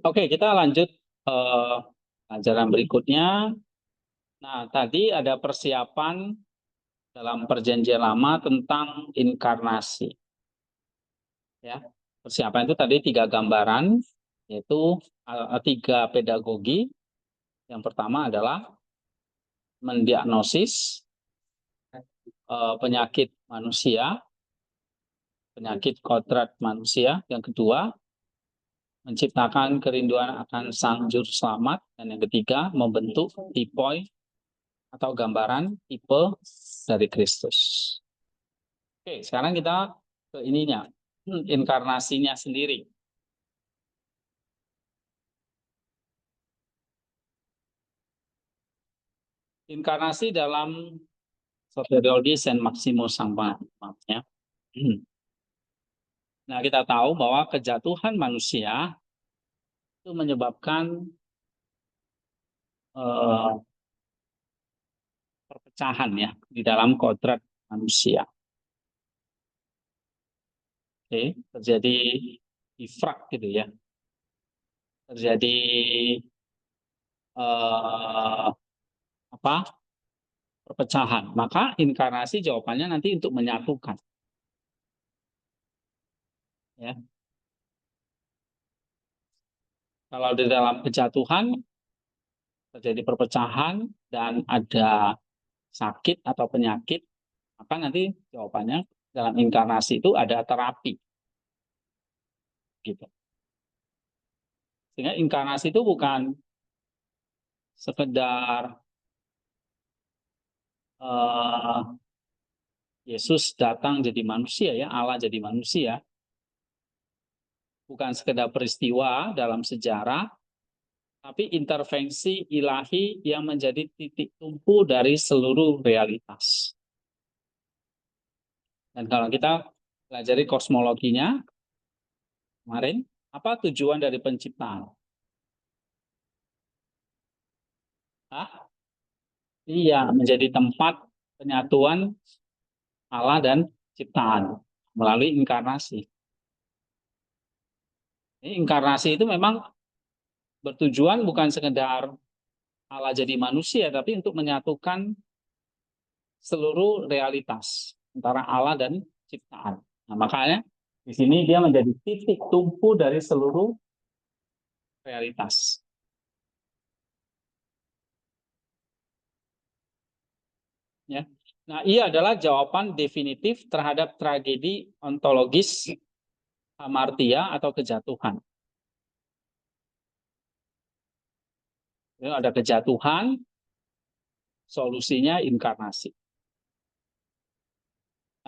Oke, kita lanjut pelajaran berikutnya. Nah, tadi ada persiapan dalam Perjanjian Lama tentang inkarnasi. Ya, persiapan itu tadi 3 gambaran, yaitu 3 pedagogi. Yang pertama adalah mendiagnosis penyakit manusia, penyakit kodrat manusia. Yang kedua, menciptakan kerinduan akan Sang Juru Selamat. Dan yang ketiga, membentuk tipoi atau gambaran tipe dari Kristus. Oke, sekarang kita ke ininya, inkarnasinya sendiri. Inkarnasi dalam soteriologi Saint Maximus Sangpamannya. Nah, kita tahu bahwa kejatuhan manusia itu menyebabkan perpecahan ya di dalam kodrat manusia. Oke, terjadi ifrak gitu ya. Terjadi apa? Perpecahan. Maka inkarnasi jawabannya nanti untuk menyatukan. Ya. Kalau di dalam kejatuhan terjadi perpecahan dan ada sakit atau penyakit, maka nanti jawabannya dalam inkarnasi itu ada terapi. Gitu. Sehingga inkarnasi itu bukan sekedar Yesus datang jadi manusia ya, Allah jadi manusia. Bukan sekedar peristiwa dalam sejarah, tapi intervensi ilahi yang menjadi titik tumpu dari seluruh realitas. Dan kalau kita pelajari kosmologinya kemarin, apa tujuan dari penciptaan? Hah? Iya, menjadi tempat penyatuan Allah dan ciptaan melalui inkarnasi. Ini inkarnasi itu memang bertujuan bukan sekedar Allah jadi manusia, tapi untuk menyatukan seluruh realitas antara Allah dan ciptaan. Nah, makanya di sini dia menjadi titik tumpu dari seluruh realitas. Ya. Nah, ia adalah jawaban definitif terhadap tragedi ontologis hamartia atau kejatuhan. Ya, ada kejatuhan, solusinya inkarnasi.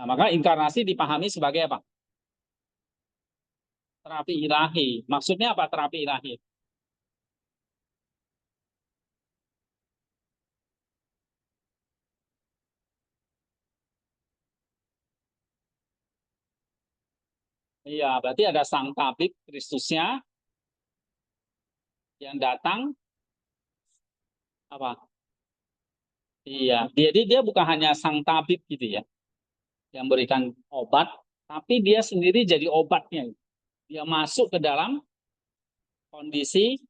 Nah, maka inkarnasi dipahami sebagai apa? Terapi ilahi. Maksudnya apa terapi ilahi? Iya, berarti ada sang tabib Kristusnya yang datang apa? Iya, jadi dia bukan hanya sang tabib gitu ya, yang berikan obat, tapi dia sendiri jadi obatnya. Dia masuk ke dalam kondisi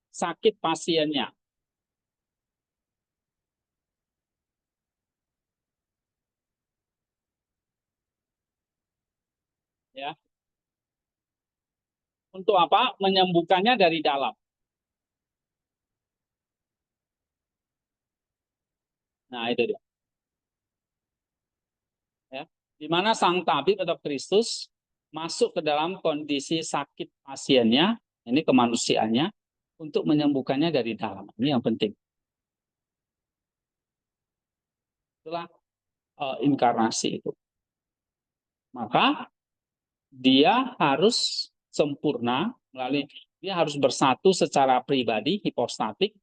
sakit pasiennya. Ya, untuk apa? Menyembuhkannya dari dalam. Nah, itu dia. Ya, di mana sang tabib atau Kristus masuk ke dalam kondisi sakit pasiennya, ini kemanusiaannya, untuk menyembuhkannya dari dalam. Ini yang penting. Itulah inkarnasi itu. Maka dia harus sempurna melalui dia harus bersatu secara pribadi hipostatik,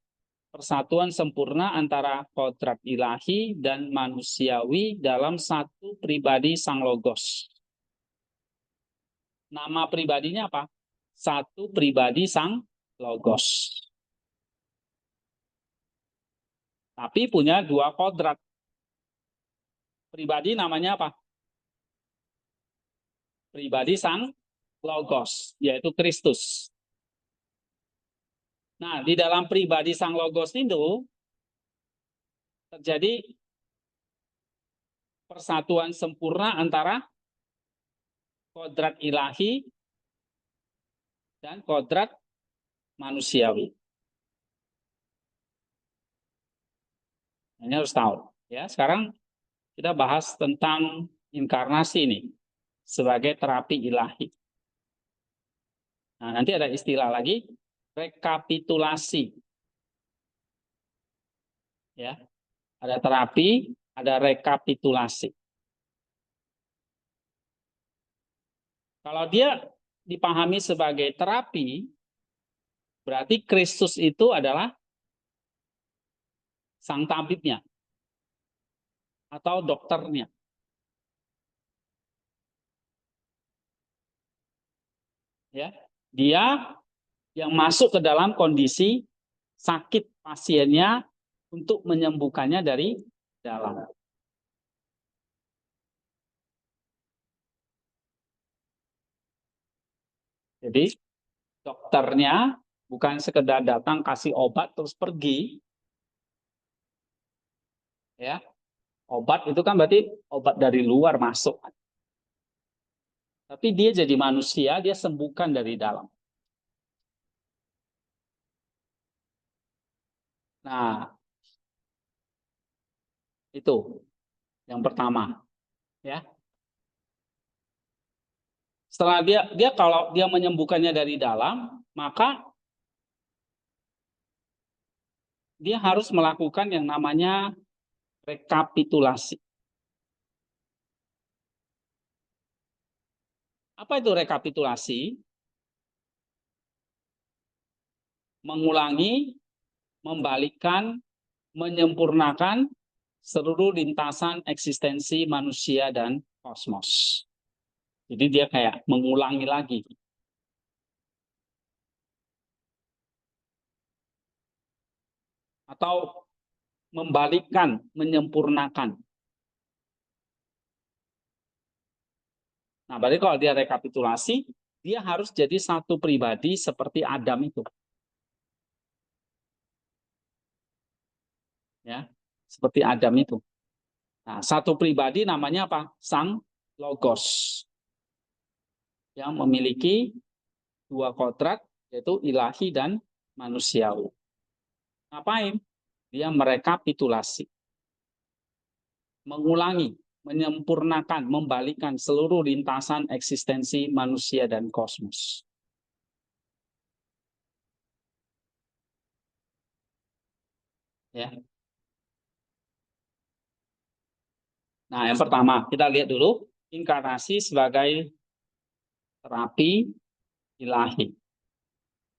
persatuan sempurna antara kodrat ilahi dan manusiawi dalam satu pribadi sang logos. Nama pribadinya apa? Satu pribadi sang logos. Tapi punya 2 kodrat. Pribadi namanya apa? Pribadi sang logos, yaitu Kristus. Nah, di dalam pribadi Sang Logos itu terjadi persatuan sempurna antara kodrat ilahi dan kodrat manusiawi. Ini harus tahu. Ya, sekarang kita bahas tentang inkarnasi ini sebagai terapi ilahi. Nah, nanti ada istilah lagi, rekapitulasi. Ya, ada terapi, ada rekapitulasi. Kalau dia dipahami sebagai terapi, berarti Kristus itu adalah sang tabibnya atau dokternya. Ya, dia yang masuk ke dalam kondisi sakit pasiennya untuk menyembuhkannya dari dalam. Jadi dokternya bukan sekedar datang kasih obat terus pergi, ya. Obat itu kan berarti obat dari luar masuk. Tapi dia jadi manusia, dia sembuhkan dari dalam. Nah, itu yang pertama, ya. Setelah dia kalau dia menyembuhkannya dari dalam, maka dia harus melakukan yang namanya rekapitulasi. Apa itu rekapitulasi? Mengulangi, membalikkan, menyempurnakan seluruh lintasan eksistensi manusia dan kosmos. Jadi dia kayak mengulangi lagi. Atau membalikkan, menyempurnakan. Nah, berarti kalau dia rekapitulasi, dia harus jadi satu pribadi seperti Adam itu. Ya, seperti Adam itu. Nah, satu pribadi namanya apa? Sang Logos. Yang memiliki dua kodrat, yaitu ilahi dan manusiawi. Ngapain? Dia merekapitulasi. Mengulangi, menyempurnakan, membalikkan seluruh lintasan eksistensi manusia dan kosmos. Ya. Nah, yang pertama kita lihat dulu inkarnasi sebagai terapi ilahi.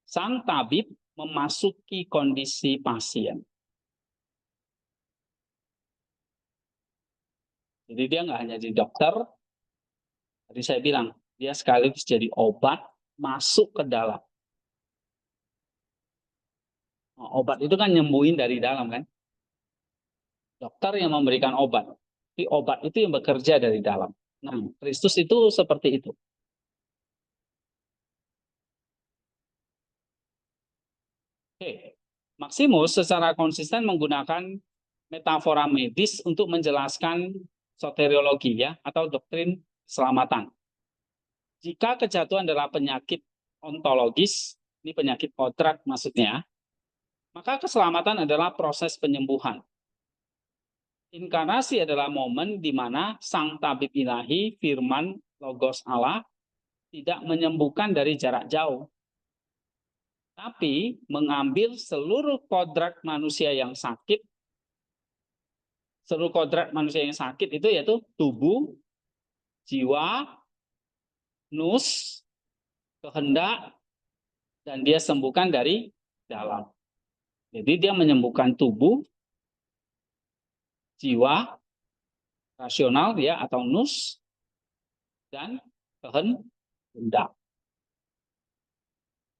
Sang tabib memasuki kondisi pasien. Jadi dia nggak hanya jadi dokter, tadi saya bilang dia sekaligus jadi obat masuk ke dalam. Nah, obat itu kan nyembuhin dari dalam kan. Dokter yang memberikan obat, tapi obat itu yang bekerja dari dalam. Nah, Kristus itu seperti itu. Oke, Maximus secara konsisten menggunakan metafora medis untuk menjelaskan soteriologi ya atau doktrin keselamatan. Jika kejatuhan adalah penyakit ontologis, ini penyakit kodrat maksudnya, maka keselamatan adalah proses penyembuhan. Inkarnasi adalah momen di mana sang tabib ilahi, firman logos Allah, tidak menyembuhkan dari jarak jauh, tapi mengambil seluruh kodrat manusia yang sakit, seluruh kodrat manusia yang sakit itu yaitu tubuh, jiwa, nus, kehendak, dan dia sembuhkan dari dalam. Jadi dia menyembuhkan tubuh, jiwa, rasional ya atau nus, dan kehendak.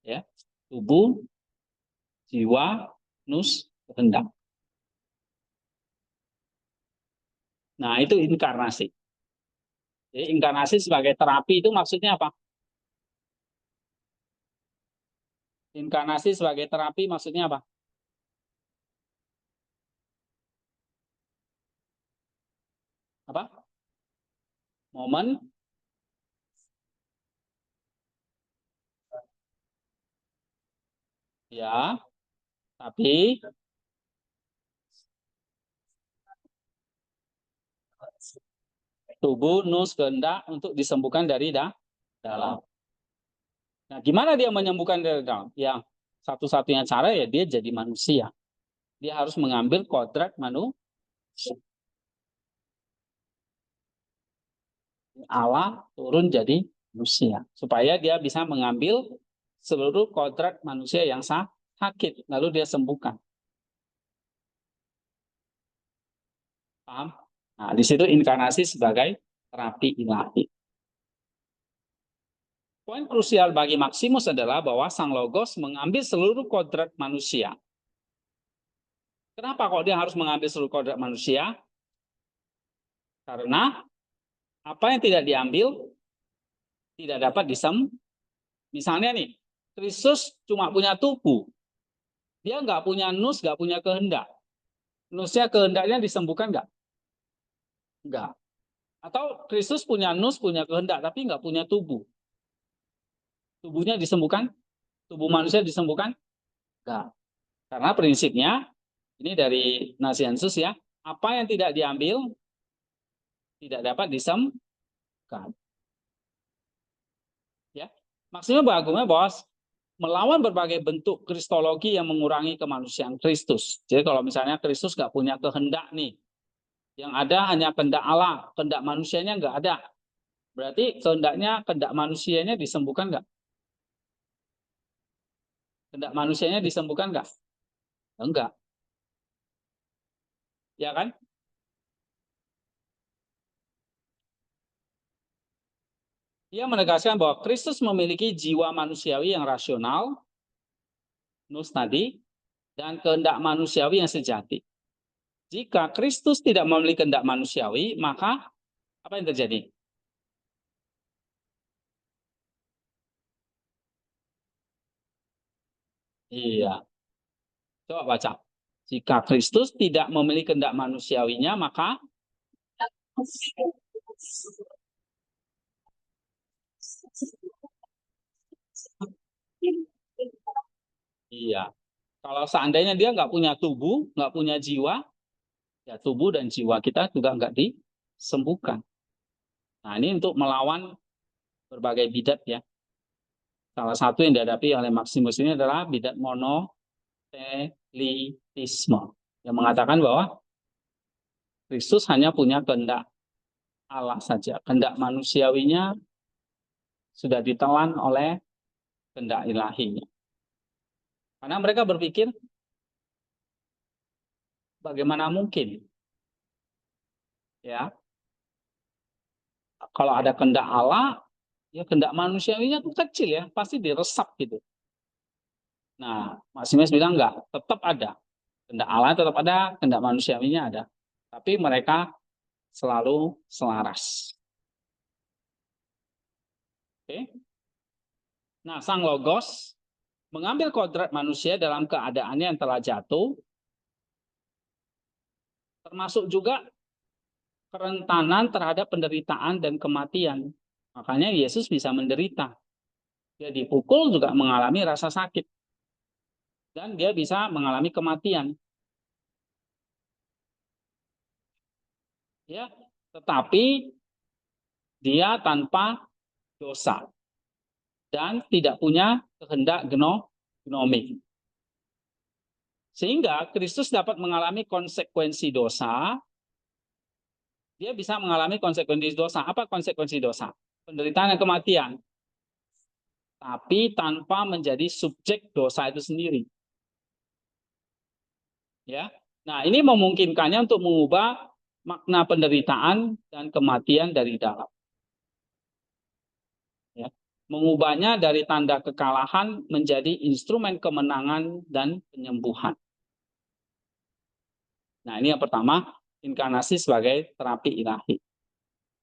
Ya, tubuh, jiwa, nus, kehendak. Nah, itu inkarnasi. Jadi inkarnasi sebagai terapi itu maksudnya apa? Inkarnasi sebagai terapi maksudnya apa? Apa? Momen ya, tapi tubuh nus kehendak untuk disembuhkan dari dalam. Nah, gimana dia menyembuhkan dari dalam? Yang satu-satunya cara ya dia jadi manusia. Dia harus mengambil kodrat manusia. Allah turun jadi manusia supaya dia bisa mengambil seluruh kodrat manusia yang sakit lalu dia sembuhkan. Paham? Nah, di situ inkarnasi sebagai terapi ilahi. Poin krusial bagi Maximus adalah bahwa Sang Logos mengambil seluruh kodrat manusia. Kenapa kok dia harus mengambil seluruh kodrat manusia? Karena apa yang tidak diambil tidak dapat Misalnya nih, Kristus cuma punya tubuh. Dia nggak punya nus, nggak punya kehendak. Nusnya kehendaknya disembuhkan nggak? Nggak. Atau Kristus punya nus, punya kehendak, tapi nggak punya tubuh. Tubuhnya disembuhkan? Tubuh manusia disembuhkan? Nggak. Karena prinsipnya, ini dari Nazianzus ya, apa yang tidak diambil, tidak dapat disembuhkan. Ya. Maksudnya bagusnya bahwa melawan berbagai bentuk kristologi yang mengurangi kemanusiaan Kristus. Jadi kalau misalnya Kristus nggak punya kehendak nih, yang ada hanya kehendak Allah, kehendak manusianya nggak ada. Berarti kehendak manusianya disembuhkan nggak? Kehendak manusianya disembuhkan nggak? Enggak. Ya kan? Ia menegaskan bahwa Kristus memiliki jiwa manusiawi yang rasional, nus tadi, dan kehendak manusiawi yang sejati. Jika Kristus tidak memiliki kehendak manusiawi, maka apa yang terjadi? Iya. Coba baca. Jika Kristus tidak memiliki kehendak manusiawinya, maka iya. Kalau seandainya dia nggak punya tubuh, nggak punya jiwa, ya tubuh dan jiwa kita juga nggak disembuhkan. Nah, ini untuk melawan berbagai bidat ya. Salah satu yang dihadapi oleh Maximus ini adalah bidat monotelitisme yang mengatakan bahwa Kristus hanya punya kehendak Allah saja. Kehendak manusiawinya sudah ditelan oleh kehendak ilahinya. Karena mereka berpikir bagaimana mungkin ya kalau ada kehendak Allah ya kehendak manusiawinya itu kecil ya pasti diresap gitu. Nah, Maximus bilang enggak, tetap ada. Kehendak Allah tetap ada, kehendak manusiawinya ada. Tapi mereka selalu selaras. Oke. Nah, Sang Logos mengambil kodrat manusia dalam keadaannya yang telah jatuh, termasuk juga kerentanan terhadap penderitaan dan kematian. Makanya Yesus bisa menderita. Dia dipukul juga mengalami rasa sakit. Dan dia bisa mengalami kematian. Ya, tetapi dia tanpa dosa dan tidak punya kehendak genomik. Sehingga Kristus dapat mengalami konsekuensi dosa. Dia bisa mengalami konsekuensi dosa. Apa konsekuensi dosa? Penderitaan dan kematian. Tapi tanpa menjadi subjek dosa itu sendiri. Ya. Nah, ini memungkinkannya untuk mengubah makna penderitaan dan kematian dari dalam. Ya. Mengubahnya dari tanda kekalahan menjadi instrumen kemenangan dan penyembuhan. Nah, ini yang pertama, inkarnasi sebagai terapi ilahi.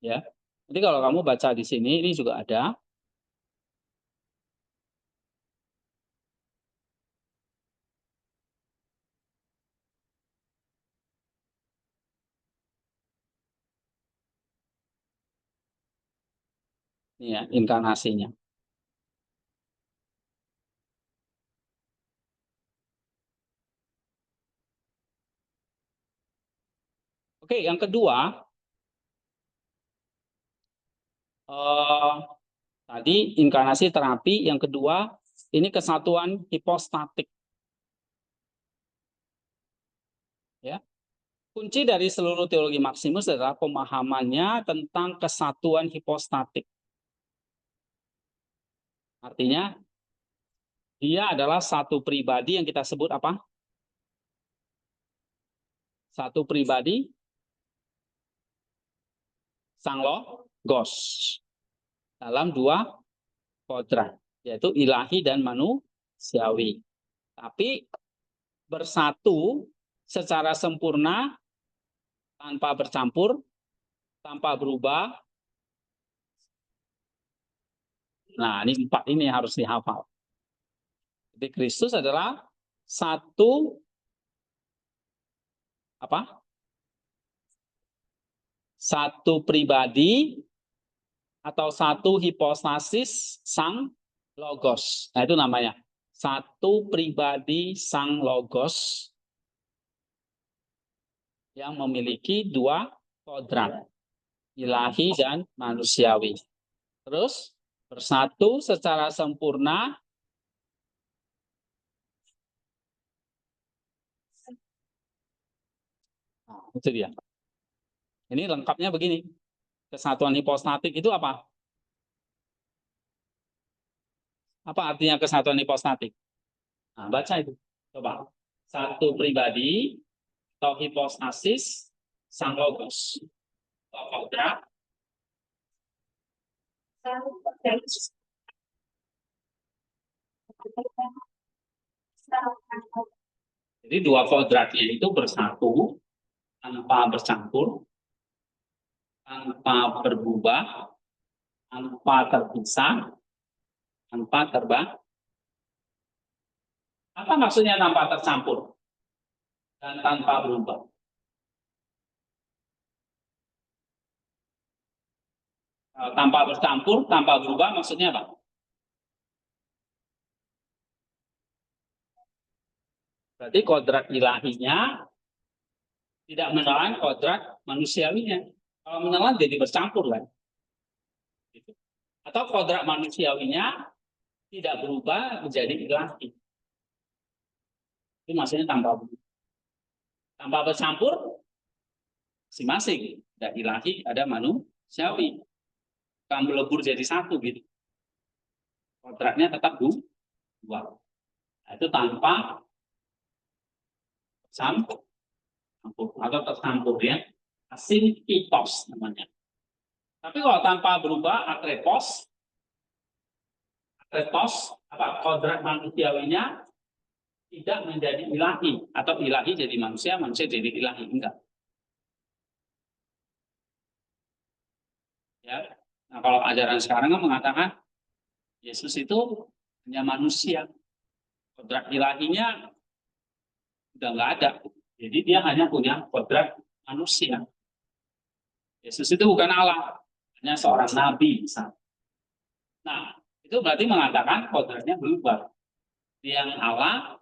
Ya. Jadi kalau kamu baca di sini, ini juga ada. ya, inkarnasinya. Oke, yang kedua, tadi inkarnasi terapi, yang kedua ini kesatuan hipostatik. Ya. Kunci dari seluruh teologi Maximus adalah pemahamannya tentang kesatuan hipostatik. Artinya dia adalah satu pribadi yang kita sebut apa? Satu pribadi sang logos dalam dua kodrat, yaitu ilahi dan manusiawi. Tapi bersatu secara sempurna tanpa bercampur, tanpa berubah. Nah, ini empat ini harus dihafal. Jadi Kristus adalah satu apa? Satu pribadi atau satu hipostasis sang logos. Nah, itu namanya satu pribadi sang logos yang memiliki dua kodrat, ilahi dan manusiawi. Terus bersatu secara sempurna nah, itu dia. Ini lengkapnya begini. Kesatuan hipostatik itu apa? Apa artinya kesatuan hipostatik? Nah, baca itu. Coba. Satu pribadi atau hipostasis sang logos. Kodrat. Jadi dua kodratnya itu bersatu tanpa bercampur, tanpa berubah, tanpa terpisah, tanpa terbang. Apa maksudnya tanpa tercampur dan tanpa berubah? Tanpa bercampur, tanpa berubah maksudnya apa? Berarti kodrat ilahinya tidak menelan kodrat manusiawinya. Kalau menelan jadi bercampur kan? Atau kodrat manusiawinya tidak berubah menjadi ilahi. Itu maksudnya tanpa berubah. Tanpa bercampur masing-masing. Ada ilahi, ada manusiawi. Bukan melebur jadi satu gitu. Kodratnya tetap dua. Nah, itu tanpa campur atau tercampur ya. Asinkitos namanya. Tapi kalau tanpa berubah atrepos apa kodrat manusiawinya tidak menjadi ilahi atau ilahi jadi manusia, manusia jadi ilahi enggak. Ya. Nah, kalau ajaran sekarang kan mengatakan Yesus itu hanya manusia. Kodrat ilahinya udah nggak ada. Jadi dia hanya punya kodrat manusia. Yesus itu bukan Allah, hanya seorang nabi misalnya. Nah, itu berarti mengatakan kodratnya berubah. Yang Allah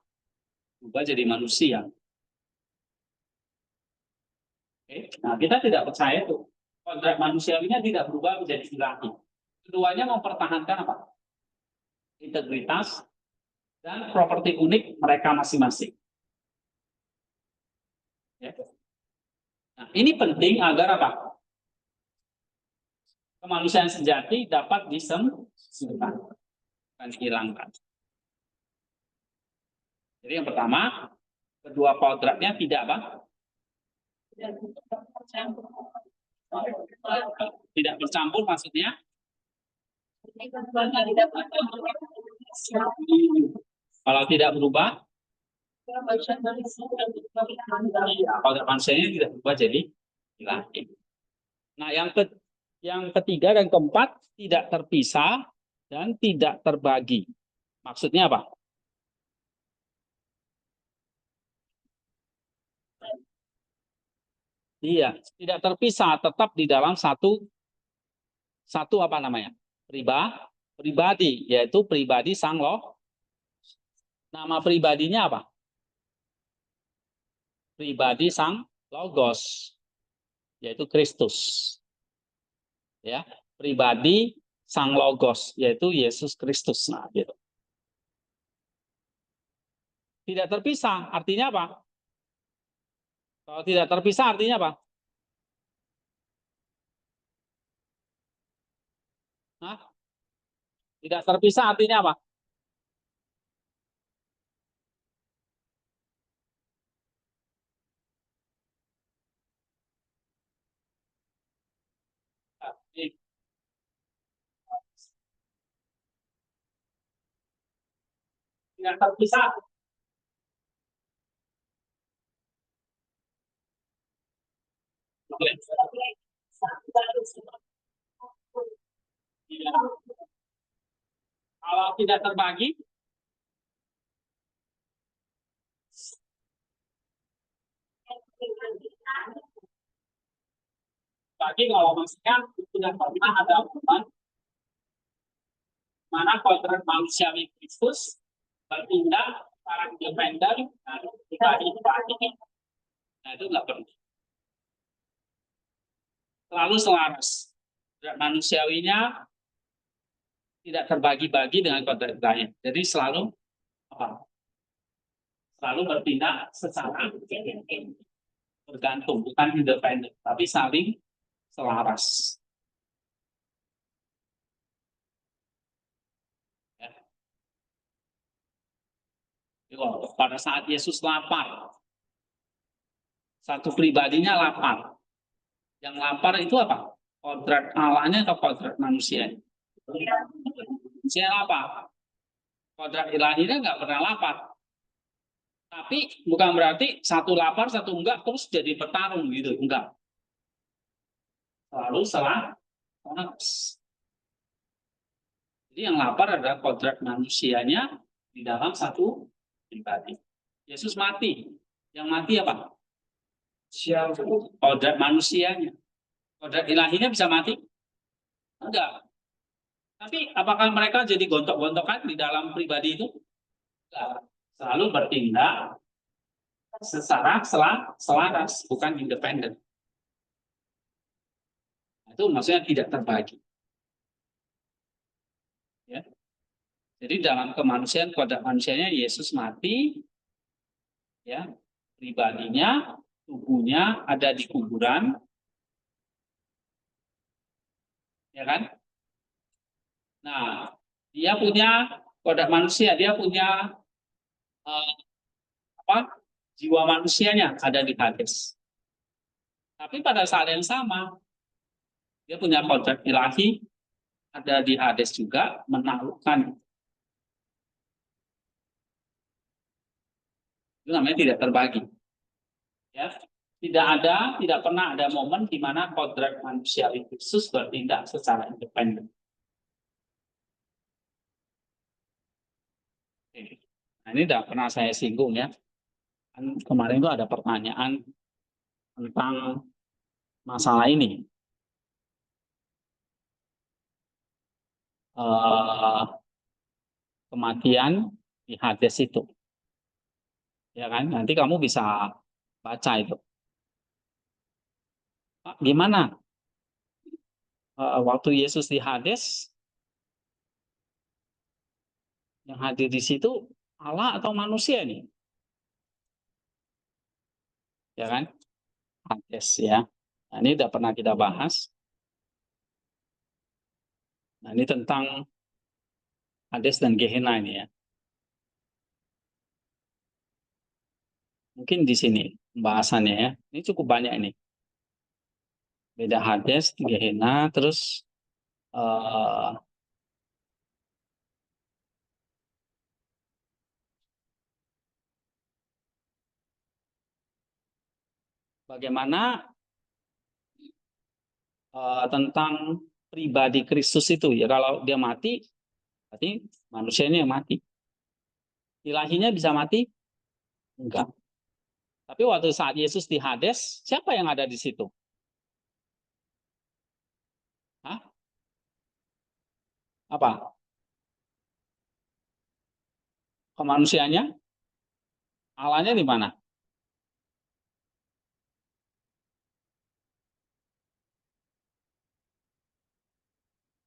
berubah jadi manusia. Oke? Nah, kita tidak percaya itu. Kodrat manusiawinya tidak berubah menjadi ilahi. Keduanya mempertahankan apa? Integritas dan properti unik mereka masing-masing. Ya. Nah, ini penting agar apa? Kemanusiaan sejati dapat disembuhkan dan dihilangkan. Jadi yang pertama, kedua kodratnya tidak apa? Tidak bercampur maksudnya? Kalau tidak berubah, kodrat manusianya tidak berubah jadi ilahi. Nah, yang ketiga dan keempat tidak terpisah dan tidak terbagi. Maksudnya apa? Iya, tidak terpisah, tetap di dalam satu apa namanya? pribadi, yaitu pribadi sang loh. Nama pribadinya apa? Pribadi sang logos, yaitu Kristus. Ya, pribadi sang logos, yaitu Yesus Kristus. Nah, gitu. Tidak terpisah, artinya apa? Kalau tidak terpisah artinya apa? Hah? Tidak terpisah artinya apa? Tidak terpisah. Kalau tidak terbagi, bagi kalau maksudnya tidak pernah ada hubungan mana kodrat manusiawi Kristus bertindak secara independen dan pribadi. Nah itu nggak perlu. Selalu selaras. Kodrat manusiawinya tidak terbagi-bagi dengan kodrat lain. Jadi selalu apa? Selalu bertindak secara bergantung, bukan independen, tapi saling selaras. Ya. Pada saat Yesus lapar, satu pribadinya lapar. Yang lapar itu apa? Kodrat Allahnya atau kodrat manusia? Manusia lapar. Kodrat ilahinya nggak pernah lapar. Tapi bukan berarti satu lapar, satu enggak, terus jadi petarung gitu. Enggak. Selalu selaras. Jadi yang lapar adalah kodrat manusianya di dalam satu pribadi. Yesus mati. Yang mati apa? Siapa? Kodrat manusianya. Kodrat ilahinya bisa mati? Enggak. Tapi apakah mereka jadi gontok-gontokan di dalam pribadi itu? Enggak. Selalu bertindak secara selaras, bukan independen. Itu maksudnya tidak terbagi. Ya. Jadi dalam kemanusiaan, kodrat manusianya Yesus mati, ya, pribadinya, tubuhnya ada di kuburan, ya kan? Nah, dia punya kodrat manusia, dia punya eh, apa? Jiwa manusianya ada di Hades. Tapi pada saat yang sama, dia punya kodrat ilahi ada di Hades juga menaklukkan. Itu namanya tidak terbagi. Ya, tidak pernah ada momen di mana kodrat manusiawi Kristus bertindak secara independen. Nah, ini tidak pernah saya singgung ya. Kemarin itu ada pertanyaan tentang masalah ini. Kematian di Hades itu. Ya kan? Nanti kamu bisa baca itu. Pak, gimana? Waktu Yesus di Hades, yang hadir di situ Allah atau manusia nih? Ya kan? Hades ya. Nah, ini udah pernah kita bahas. Nah, ini tentang Hades dan Gehenna ini ya. Mungkin di sini pembahasannya ya. Ini cukup banyak ini. Beda Hades, Gehenna, terus uh, bagaimana tentang pribadi Kristus itu ya. Kalau dia mati, berarti manusianya yang mati. Ilahinya bisa mati? Enggak. Tapi waktu saat Yesus di Hades, siapa yang ada di situ? Hah? Apa? Kemanusiaannya? Allahnya di mana?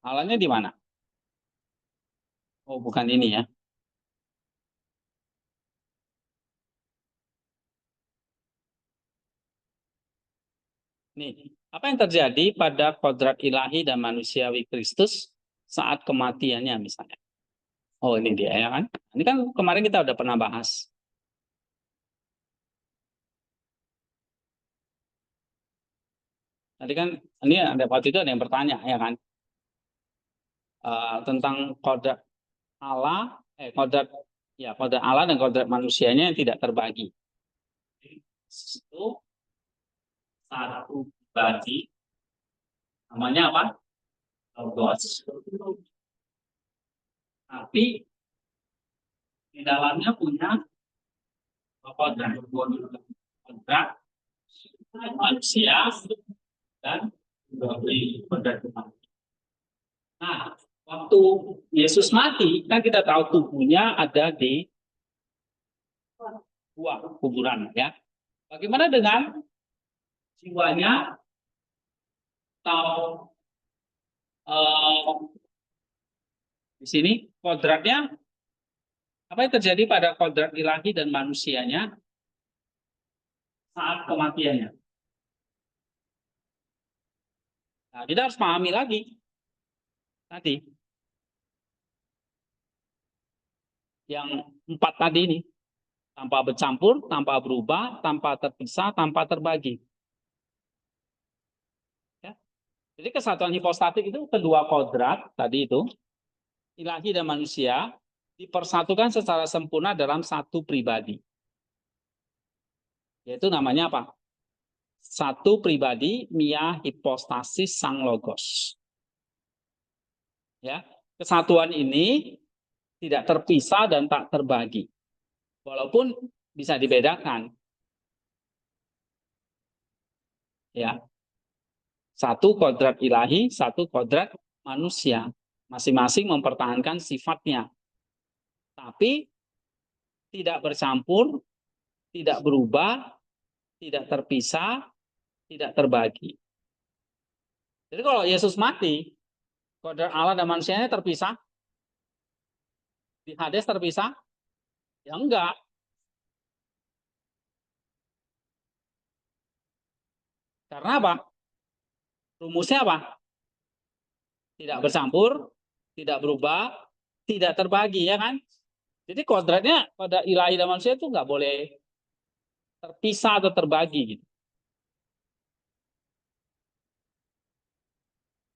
Allahnya di mana? Oh, bukan ini ya. Nih, apa yang terjadi pada kodrat ilahi dan manusiawi Kristus saat kematiannya misalnya? Oh, ini dia ya kan? Ini kan kemarin kita udah pernah bahas. Tadi kan ini ada waktu itu ada yang bertanya ya kan, tentang kodrat Allah, kodrat ya kodrat Allah dan kodrat manusianya yang tidak terbagi. Itu satu pribadi namanya apa? Logos. Tapi di dalamnya punya kodrat kodrat manusia dan kodrat Tuhan. Nah, waktu Yesus mati, kan kita tahu tubuhnya ada di gua kuburan ya. Bagaimana dengan jiwanya atau di sini kodratnya apa yang terjadi pada kodrat ilahi dan manusianya saat kematiannya? Nah, kita harus pahami lagi tadi yang empat tadi ini, tanpa bercampur, tanpa berubah, tanpa terpisah, tanpa terbagi. Ya. Jadi kesatuan hipostatik itu kedua kodrat tadi itu, ilahi dan manusia, dipersatukan secara sempurna dalam satu pribadi. Yaitu namanya apa? Satu pribadi, mia hipostasis sang logos. Ya, kesatuan ini tidak terpisah dan tak terbagi. Walaupun bisa dibedakan. Ya, satu kodrat ilahi, satu kodrat manusia. Masing-masing mempertahankan sifatnya. Tapi tidak bercampur, tidak berubah, tidak terpisah, tidak terbagi. Jadi kalau Yesus mati, kodrat Allah dan manusianya terpisah, di Hades terpisah, ya enggak. Karena apa? Rumusnya apa? Tidak bercampur, tidak berubah, tidak terbagi, ya kan? Jadi kodratnya pada ilahi dan manusia itu nggak boleh terpisah atau terbagi gitu.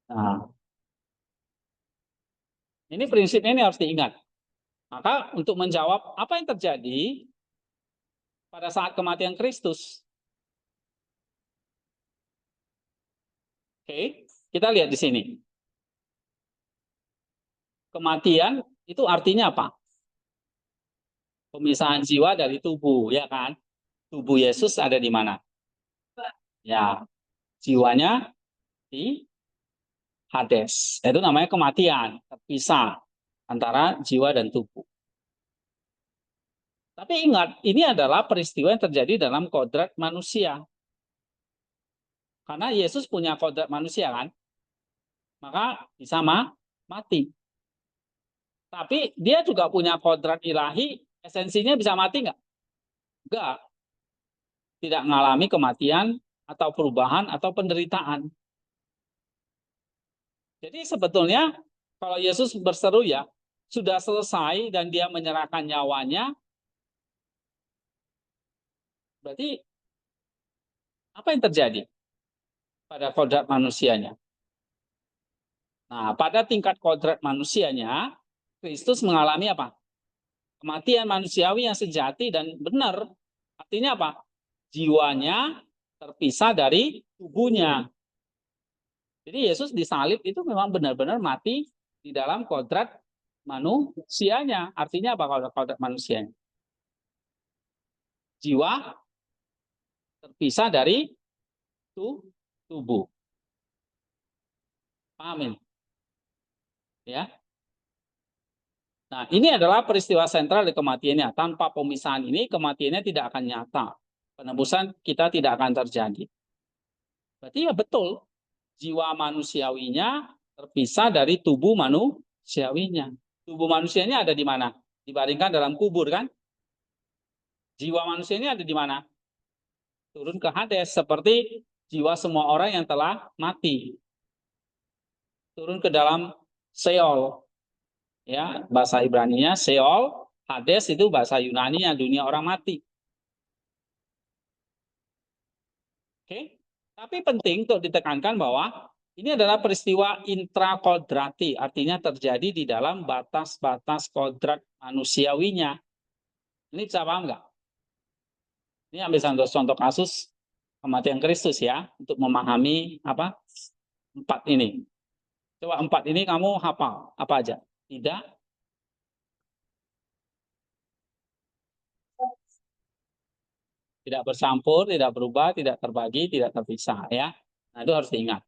Nah, ini prinsipnya ini harus diingat. Maka untuk menjawab apa yang terjadi pada saat kematian Kristus, oke, kita lihat di sini. Kematian itu artinya apa? Pemisahan jiwa dari tubuh, ya kan? Tubuh Yesus ada di mana? Ya, jiwanya di Hades. Itu namanya kematian, terpisah antara jiwa dan tubuh. Tapi ingat, ini adalah peristiwa yang terjadi dalam kodrat manusia. Karena Yesus punya kodrat manusia kan, maka bisa mati. Tapi dia juga punya kodrat ilahi, esensinya bisa mati nggak? Nggak. Tidak mengalami kematian atau perubahan atau penderitaan. Jadi sebetulnya kalau Yesus berseru ya, sudah selesai dan dia menyerahkan nyawanya, berarti apa yang terjadi pada kodrat manusianya? Nah, pada tingkat kodrat manusianya, Kristus mengalami apa? Kematian manusiawi yang sejati dan benar. Artinya apa? Jiwanya terpisah dari tubuhnya. Jadi Yesus disalib itu memang benar-benar mati di dalam kodrat manusianya. Artinya apa kalau kodrat manusianya? Jiwa terpisah dari tubuh. Paham ini? Ya. Nah, ini adalah peristiwa sentral di kematiannya. Tanpa pemisahan ini, kematiannya tidak akan nyata. Penebusan kita tidak akan terjadi. Berarti ya betul, jiwa manusiawinya terpisah dari tubuh manusiawinya. Tubuh manusianya ada di mana? Dibaringkan dalam kubur kan? Jiwa manusianya ada di mana? Turun ke Hades, seperti jiwa semua orang yang telah mati. Turun ke dalam Sheol. Ya, bahasa Ibrani-nya Sheol, Hades itu bahasa Yunani-nya dunia orang mati. Oke. Tapi penting untuk ditekankan bahwa ini adalah peristiwa intrakodrati, artinya terjadi di dalam batas-batas kodrat manusiawinya. Ini bisa paham nggak? Ini ambil contoh kasus kematian Kristus ya, untuk memahami apa 4 ini. Coba 4 ini kamu hafal apa aja? Tidak tidak bercampur, tidak berubah, tidak terbagi, tidak terpisah ya. Nah, itu harus diingat.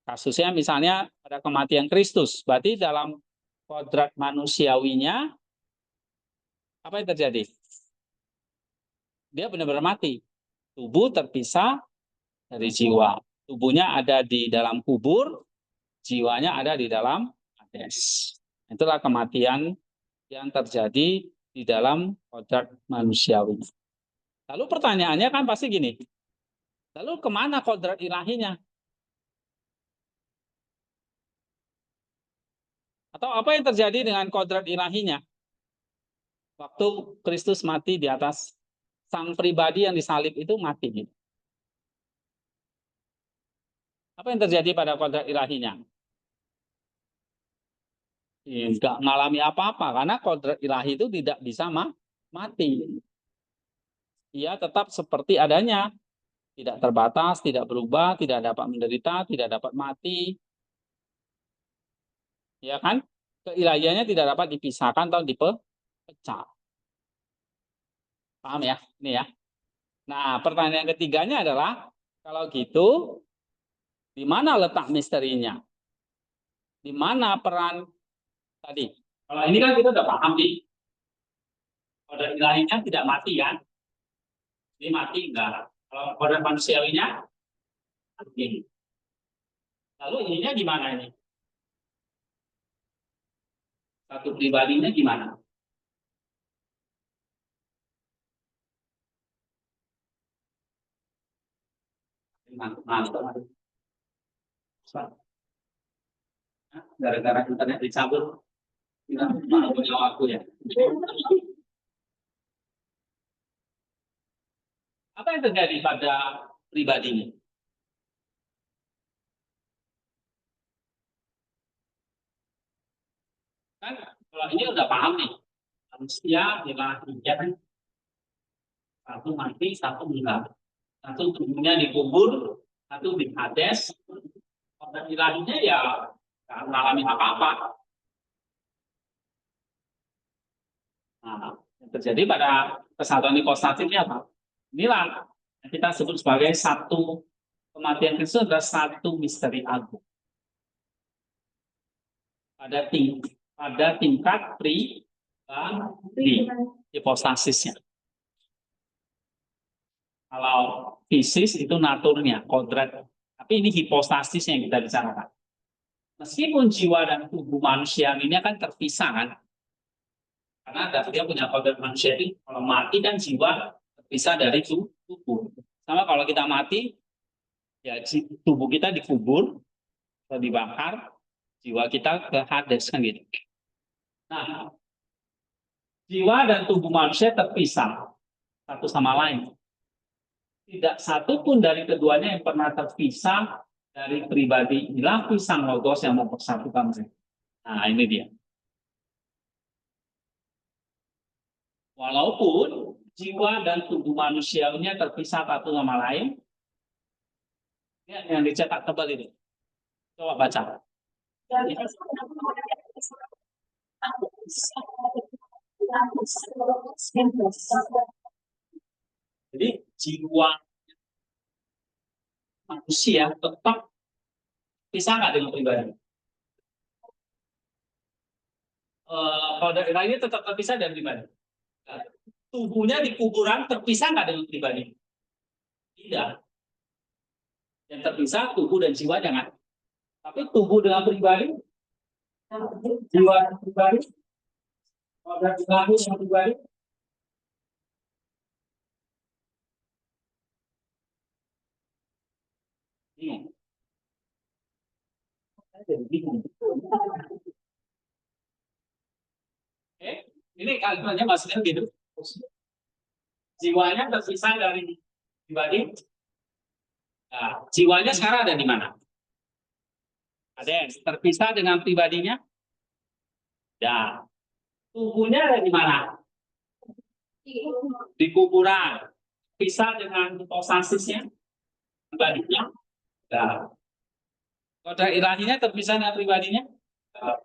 Kasusnya misalnya pada kematian Kristus, berarti dalam kodrat manusiawinya apa yang terjadi? Dia benar-benar mati. Tubuh terpisah dari jiwa. Tubuhnya ada di dalam kubur, jiwanya ada di dalam Hades. Itulah kematian yang terjadi di dalam kodrat manusiawi. Lalu pertanyaannya kan pasti gini, lalu kemana kodrat ilahinya? Atau apa yang terjadi dengan kodrat ilahinya? Waktu Kristus mati di atas sang pribadi yang disalib itu mati. Apa yang terjadi pada kodrat ilahinya? Nggak mengalami apa-apa, karena kodrat ilahi itu tidak bisa mati. Ia tetap seperti adanya, tidak terbatas, tidak berubah, tidak dapat menderita, tidak dapat mati. Ya kan? Keilahiannya tidak dapat dipisahkan atau dipecah. Paham ya? Ini ya. Nah, pertanyaan ketiganya adalah, kalau gitu, di mana letak misterinya? Di mana peran tadi? Kalau ini kan kita udah paham nih. Kodrat ilahinya tidak mati kan? Ini mati enggak? Kalau kodrat manusiawinya mati. Lalu ininya gimana ini? Satu pribadinya gimana? Mantap. Gara-gara internet dicabut, tidak punya waktu ya. Apa yang terjadi pada pribadinya? Kan kalau ini udah paham nih, manusia adalah tiga, satu mati, satu meninggal. Satu tubuhnya dikubur, satu di Hades. Dan ilahinya ya nggak mengalami apa-apa. Nah, yang terjadi pada kesatuan hipostatik ini apa? Inilah yang kita sebut sebagai satu kematian Kristus adalah satu misteri agung. Pada tingkat pribadi hipostasisnya. Kalau fisis itu naturnya, kodrat. Tapi ini hipostasis yang kita bicarakan. Meskipun jiwa dan tubuh manusia ini akan terpisah kan, karena dia punya kodrat manusia ini, kalau mati kan jiwa terpisah dari tubuh. Sama kalau kita mati, ya tubuh kita dikubur atau dibakar, jiwa kita ke Hades kan gitu. Nah, jiwa dan tubuh manusia terpisah satu sama lain. Tidak satu pun dari keduanya yang pernah terpisah dari pribadi ilahi sang logos yang mempersatukan mereka. Nah, ini dia. Walaupun jiwa dan tubuh manusianya terpisah satu sama lain, ya, yang dicetak tebal ini. Coba baca. Jadi jiwa manusia tetap bisa nggak dengan pribadi? Kalau dari lainnya tetap terpisah dari pribadi. Nah, tubuhnya di kuburan terpisah nggak dengan pribadi? Tidak. Yang terpisah tubuh dan jiwa jangan. Tapi tubuh dengan pribadi, jiwa dan pribadi, organ tubuh dengan pribadi. Bingung. Jadi bingung. Oke, ini kalimatnya maksudnya gitu. Jiwanya terpisah dari pribadi. Nah, jiwanya sekarang ada di mana? Ada yang terpisah dengan pribadinya. Dan tubuhnya ada di mana? Di kuburan. Pisah dengan hipostasisnya, pribadinya. Nah, kodrat ilahinya terpisah dengan pribadinya. Nah,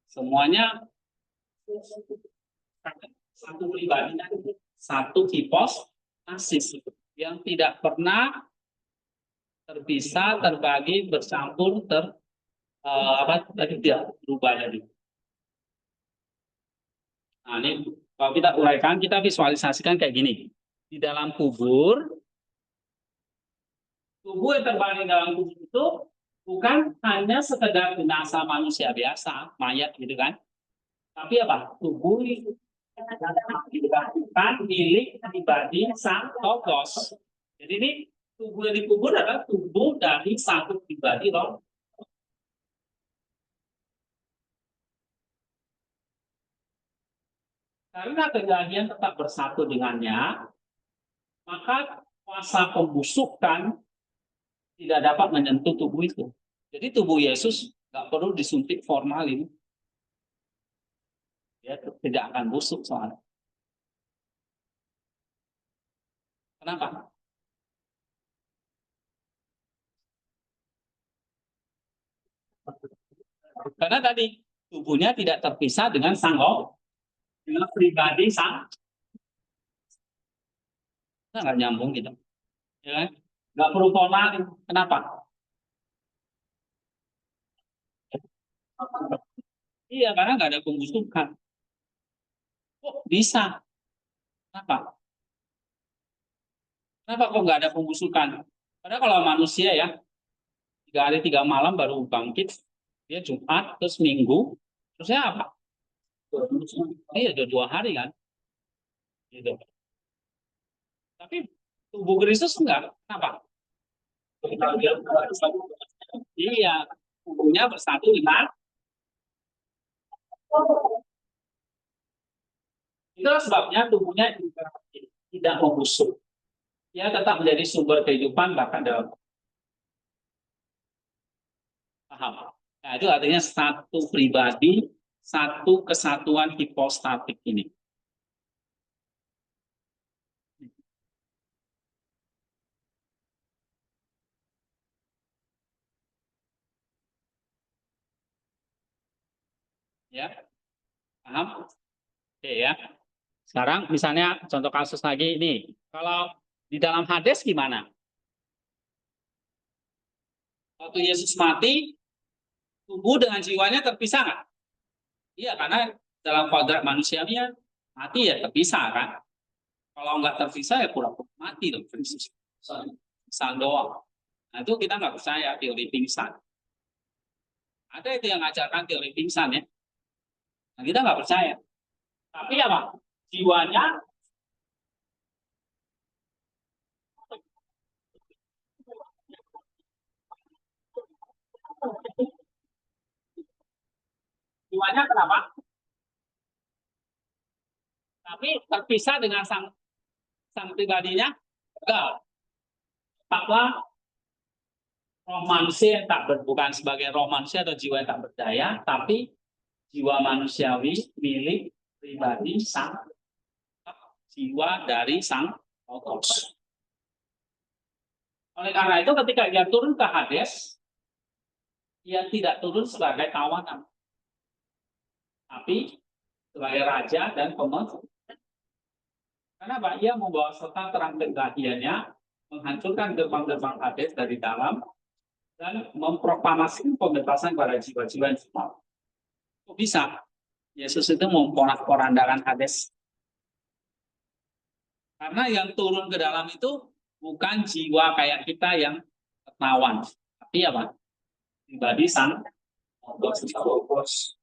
semuanya satu pribadinya, satu hipostasis yang tidak pernah terpisah, terbagi, bercampur, apa tadi tidak berubah tadi. Nah, ini kalau kita uraikan, kita visualisasikan kayak gini. Di dalam kubur, tubuh yang terbaring dalam kubur itu bukan hanya sekedar jenazah manusia biasa, mayat gitu kan. Tapi apa? Tubuh itu bukan milik pribadi sang tokos. Jadi ini tubuh yang dikubur adalah tubuh dari satu pribadi loh. Karena kejadian tetap bersatu dengannya, maka kuasa pembusukan tidak dapat menyentuh tubuh itu. Jadi tubuh Yesus nggak perlu disuntik formalin, ya tidak akan busuk soalnya. Kenapa? Karena tadi tubuhnya tidak terpisah dengan dengan pribadi sang, nggak nyambung gitu, ya kan? Nggak perlu formalin. Kenapa? Iya, karena nggak ada pembusukan. Kok bisa? Kenapa? Kenapa kok nggak ada pembusukan? Padahal kalau manusia ya, 3 hari 3 malam baru bangkit, dia Jumat, terus Minggu, terusnya apa? Iya, udah 2 hari kan? Gitu. Tapi tubuh Kristus enggak. Kenapa? Iya, tubuhnya bersatu dengan. Itulah sebabnya tubuhnya tidak membusuk. Ya tetap menjadi sumber kehidupan bahkan dalam. Paham? Nah, itu artinya satu pribadi, satu kesatuan hipostatik ini. Ya, paham? Oke ya. Sekarang misalnya contoh kasus lagi ini. Kalau di dalam Hades gimana? Waktu Yesus mati, tubuh dengan jiwanya terpisah nggak? Iya, karena dalam kodrat manusianya mati ya terpisah kan. Kalau nggak terpisah ya pura-pura mati dong. Pingsan doang. Nah itu kita nggak percaya teori pingsan. Ada itu yang ngajarkan teori pingsan ya. Nah, kita nggak percaya. Tapi apa? Jiwanya jiwanya kenapa? Tapi terpisah dengan sang sang pribadinya enggak. Bahwa roh manusia tak bukan sebagai roh manusia atau jiwa yang tak berdaya, tapi jiwa manusiawi milik pribadi sang jiwa dari sang Logos. Oleh karena itu ketika dia turun ke Hades, dia tidak turun sebagai tawanan, tapi sebagai raja dan pemenang. Karena Pak, ia membawa serta terang kegahiannya, menghancurkan gerbang-gerbang Hades dari dalam, dan memproklamasikan pembebasan pada jiwa-jiwa yang semua. Kok bisa? Yesus itu memporak-porandakan Hades. Karena yang turun ke dalam itu bukan jiwa kayak kita yang tertawan, tapi apa? Pribadi sang Logos.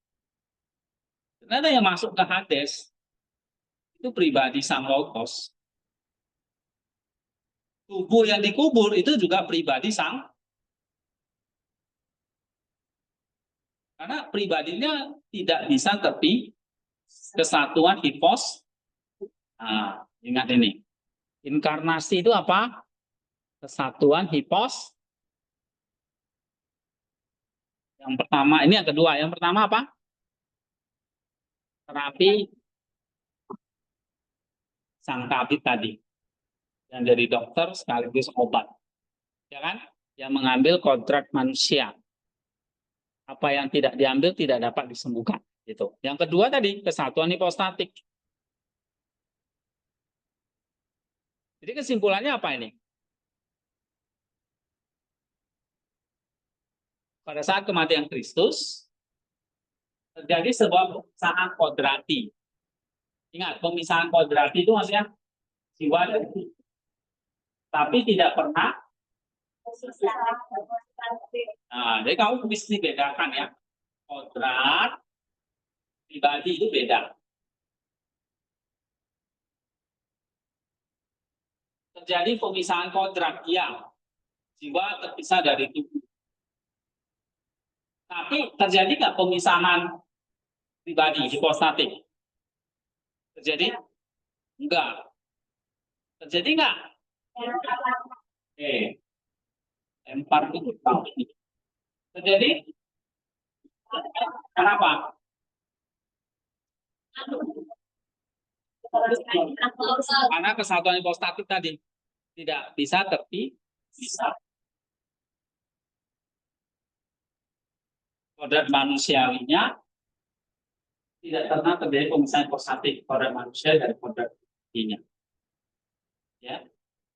Ternyata yang masuk ke Hades itu pribadi sang Logos. Tubuh yang dikubur itu juga pribadi sang, karena pribadinya tidak bisa tepi kesatuan hipos. Nah, ingat ini. Inkarnasi itu apa? Kesatuan hipos. Yang pertama, ini yang kedua. Yang pertama apa? Terapi sang tabib tadi. Yang dari dokter sekaligus obat. Ya kan? Yang mengambil kodrat manusia. Apa yang tidak diambil tidak dapat disembuhkan. Gitu. Yang kedua tadi, kesatuan hipostatik. Jadi kesimpulannya apa ini? Pada saat kematian Kristus, terjadi sebuah pemisahan kodrati. Ingat, pemisahan kodrati itu maksudnya jiwa dan tubuh. Tapi tidak pernah. Nah, jadi kamu mesti bedakan ya. Kodrat, pribadi itu beda. Terjadi pemisahan kodrat, ya. Jiwa terpisah dari tubuh. Tapi terjadi nggak pemisahan pribadi, hipostatik? Terjadi? Enggak. Terjadi nggak? Lempar itu tahu ini. Terjadi? Kenapa? Karena kesatuan hipostatik tadi tidak bisa terpisah. Kodrat manusiawinya tidak pernah terjadi pemisahan hipostatik kodrat manusia dari kodrat dirinya. Ya.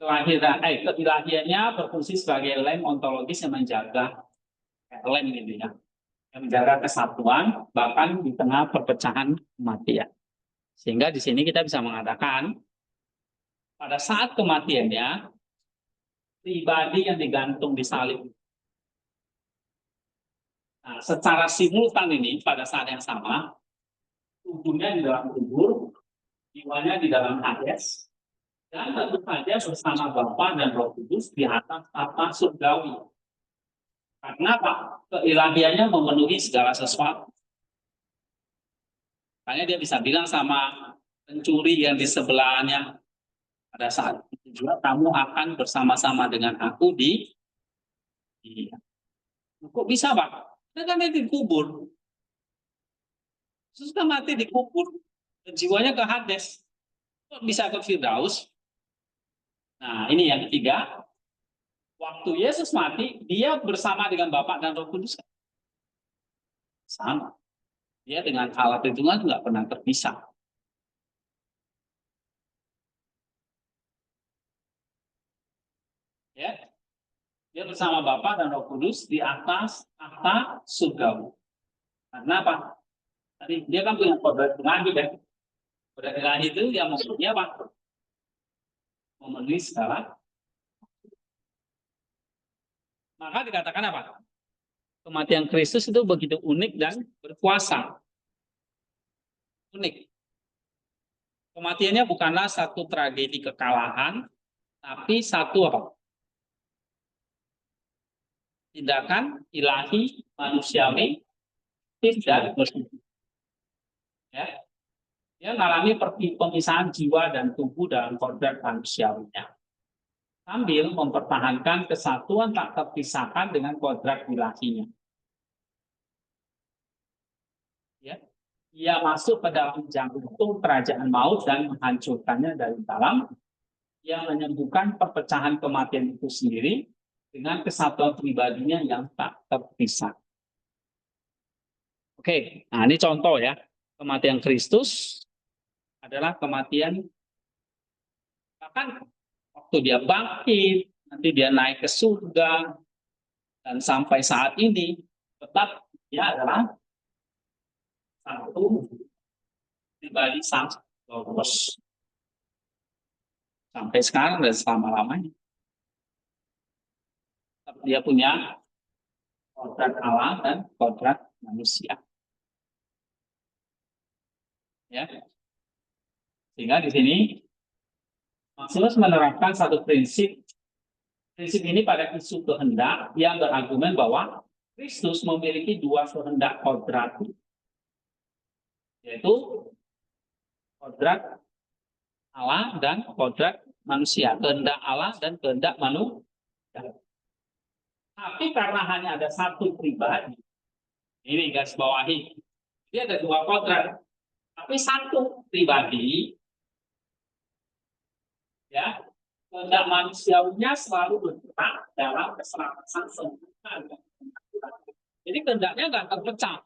Keilahiannya berfungsi sebagai lem ontologis yang menjaga lem gitu ya, yang menjaga kesatuan bahkan di tengah perpecahan kematian. Sehingga di sini kita bisa mengatakan pada saat kematiannya pribadi yang digantung di salib. Nah, secara simultan ini pada saat yang sama tubuhnya di dalam kubur, jiwanya di dalam Hades, dan tentu saja bersama Bapa dan Roh Kudus di atas tata surgawi. Karena apa? Keilahiannya memenuhi segala sesuatu. Makanya dia bisa bilang sama pencuri yang di sebelahnya, pada saat itu juga kamu akan bersama-sama dengan aku di. Kok bisa Pak? Karena kan dia dikubur. Sudah mati dikubur, dan jiwanya ke Hades. Kok bisa ke Firdaus? Nah, ini yang ketiga. Waktu Yesus mati, dia bersama dengan Bapa dan Roh Kudus. Sama. Dia dengan alat Tuhan nggak pernah terpisah. Ya, dia bersama Bapa dan Roh Kudus di atas tahta surgawi. Karena apa? Tadi dia kan punya kodrat ilahi kan? Kodrat ilahi itu yang maksudnya apa? Memenuhi segala. Maka dikatakan apa? Kematian Kristus itu begitu unik dan berkuasa. Unik. Kematiannya bukanlah satu tragedi kekalahan, tapi satu apa? Tindakan ilahi, manusiawi, dan ya, dia mengalami pemisahan jiwa dan tubuh dalam kodrat manusiawinya, sambil mempertahankan kesatuan tak terpisahkan dengan kodrat ilahinya. Ya, ia masuk ke dalam jantung kerajaan maut dan menghancurkannya dari dalam, yang menyembuhkan perpecahan kematian itu sendiri dengan kesatuan pribadinya yang tak terpisah. Oke, nah ini contoh ya, kematian Kristus adalah kematian bahkan waktu dia bangkit, nanti dia naik ke surga, dan sampai saat ini tetap dia adalah satu pribadi sang logos. Sampai sekarang dan selama-lamanya. Dia punya kodrat Allah dan kodrat manusia. Ya. Sehingga di sini Maximus menerapkan satu prinsip. Prinsip ini pada isu kehendak yang berargumen bahwa Kristus memiliki dua kehendak kodrat, yaitu kodrat Allah dan kodrat manusia, kehendak Allah dan kehendak manusia. Tapi karena hanya ada satu pribadi, ini garis bawahi, dia ada dua kodrat, tapi satu pribadi, ya, kehendak manusiawinya selalu bergerak dalam keselarasan sempurna. Jadi kehendaknya nggak terpecah.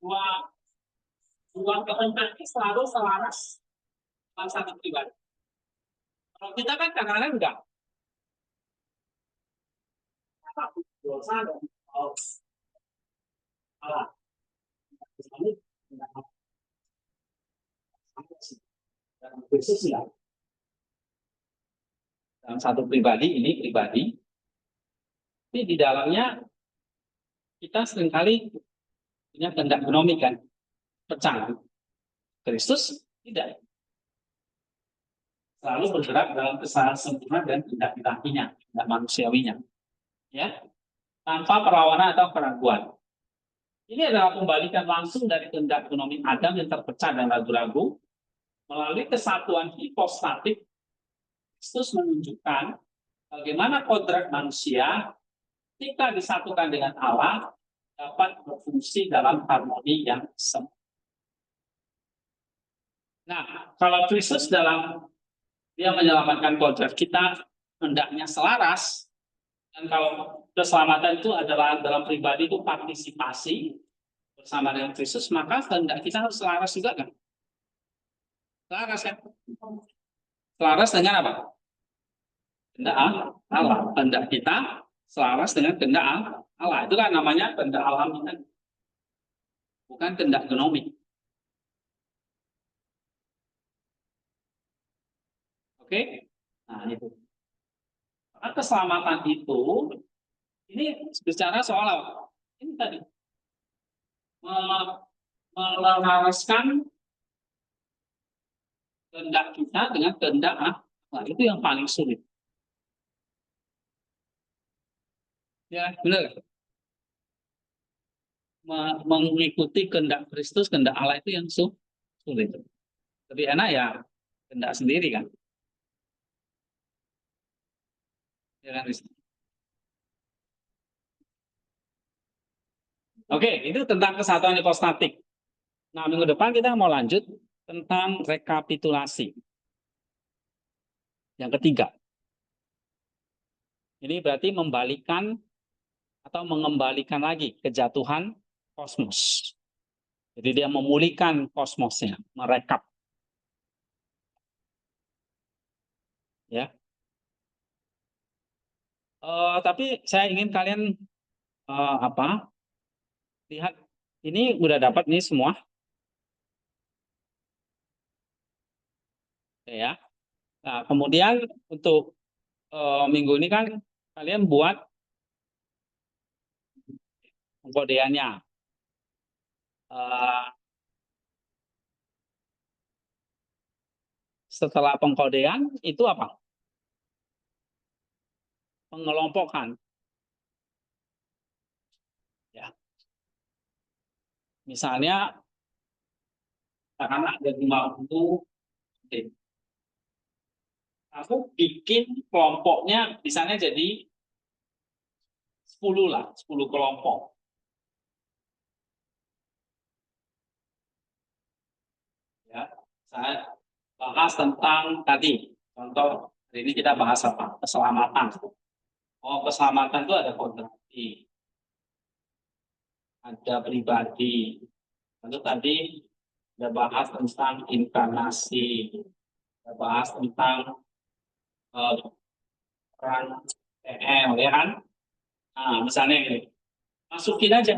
Dua kehendak ini selalu selaras dalam satu pribadi. Kalau kita kan kadang-kadang enggak. Dosa dan Allah. Dalam satu pribadi, ini pribadi, tapi di dalamnya kita seringkali punya kehendak ekonomi kan, pecah. Kristus tidak, selalu bergerak dalam kesalahan sempurna dan kehendak ilahinya, kehendak manusiawinya, ya, tanpa perlawanan atau keraguan. Ini adalah pembalikan langsung dari kehendak ekonomi Adam yang terpecah dan ragu-ragu. Melalui kesatuan hipostatik, Kristus menunjukkan bagaimana kodrat manusia ketika disatukan dengan Allah dapat berfungsi dalam harmoni yang sempurna. Nah, kalau Kristus dalam dia menyelamatkan kodrat kita hendaknya selaras, dan kalau keselamatan itu adalah dalam pribadi itu partisipasi bersama dengan Kristus, maka kehendak kita harus selaras juga kan? Selaras kan? Selaras dengan apa? Kehendak Allah. Kehendak kita selaras dengan kehendak Allah. Itulah namanya kehendak alami kan? Bukan kehendak genomik. Oke? Nah, itu. Karena keselamatan itu ini bicara soal ini tadi melaraskan kehendak kita dengan kehendak Allah. Itu yang paling sulit. Ya, benar. Mengikuti kehendak Kristus, kehendak Allah itu yang sulit. Lebih enak ya kehendak sendiri kan. Ya kan? Oke, itu tentang kesatuan hipostatik. Nah, minggu depan kita mau lanjut tentang rekapitulasi. Yang ketiga. Ini berarti membalikan atau mengembalikan lagi kejatuhan kosmos. Jadi dia memulihkan kosmosnya, merekap. Ya. Tapi saya ingin kalian lihat ini udah dapat nih semua. Ya. Nah, kemudian untuk minggu ini kan kalian buat pengkodeannya. Setelah pengkodean itu apa? Pengelompokan. Ya. Misalnya karena ada 50 aku bikin kelompoknya misalnya jadi 10 lah, 10 kelompok. Ya, saya bahas tentang tadi, contoh hari ini kita bahas apa? Keselamatan. Oh, keselamatan itu ada kodrati, ada pribadi. Lalu tadi kita bahas tentang inkarnasi, kita bahas tentang peran PM, ya kan? Nah, misalnya ini, masukin aja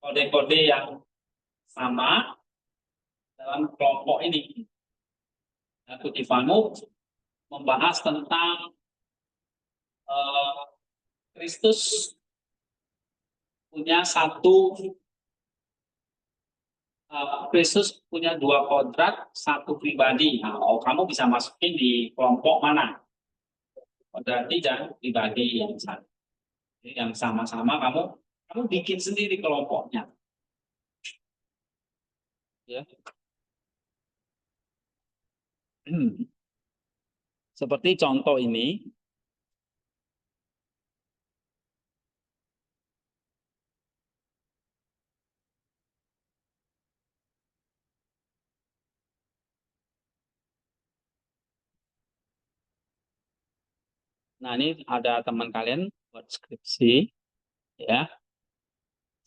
kode-kode yang sama dalam kelompok ini. Nah, kutipanmu membahas tentang Kristus punya Kristus punya dua kodrat, satu pribadi. Nah, kamu bisa masukin di kelompok mana? Kodrati dan pribadi yang satu. Yang sama-sama kamu bikin sendiri kelompoknya. Ya. Seperti contoh ini. Nah, ini ada teman kalian buat skripsi, ya.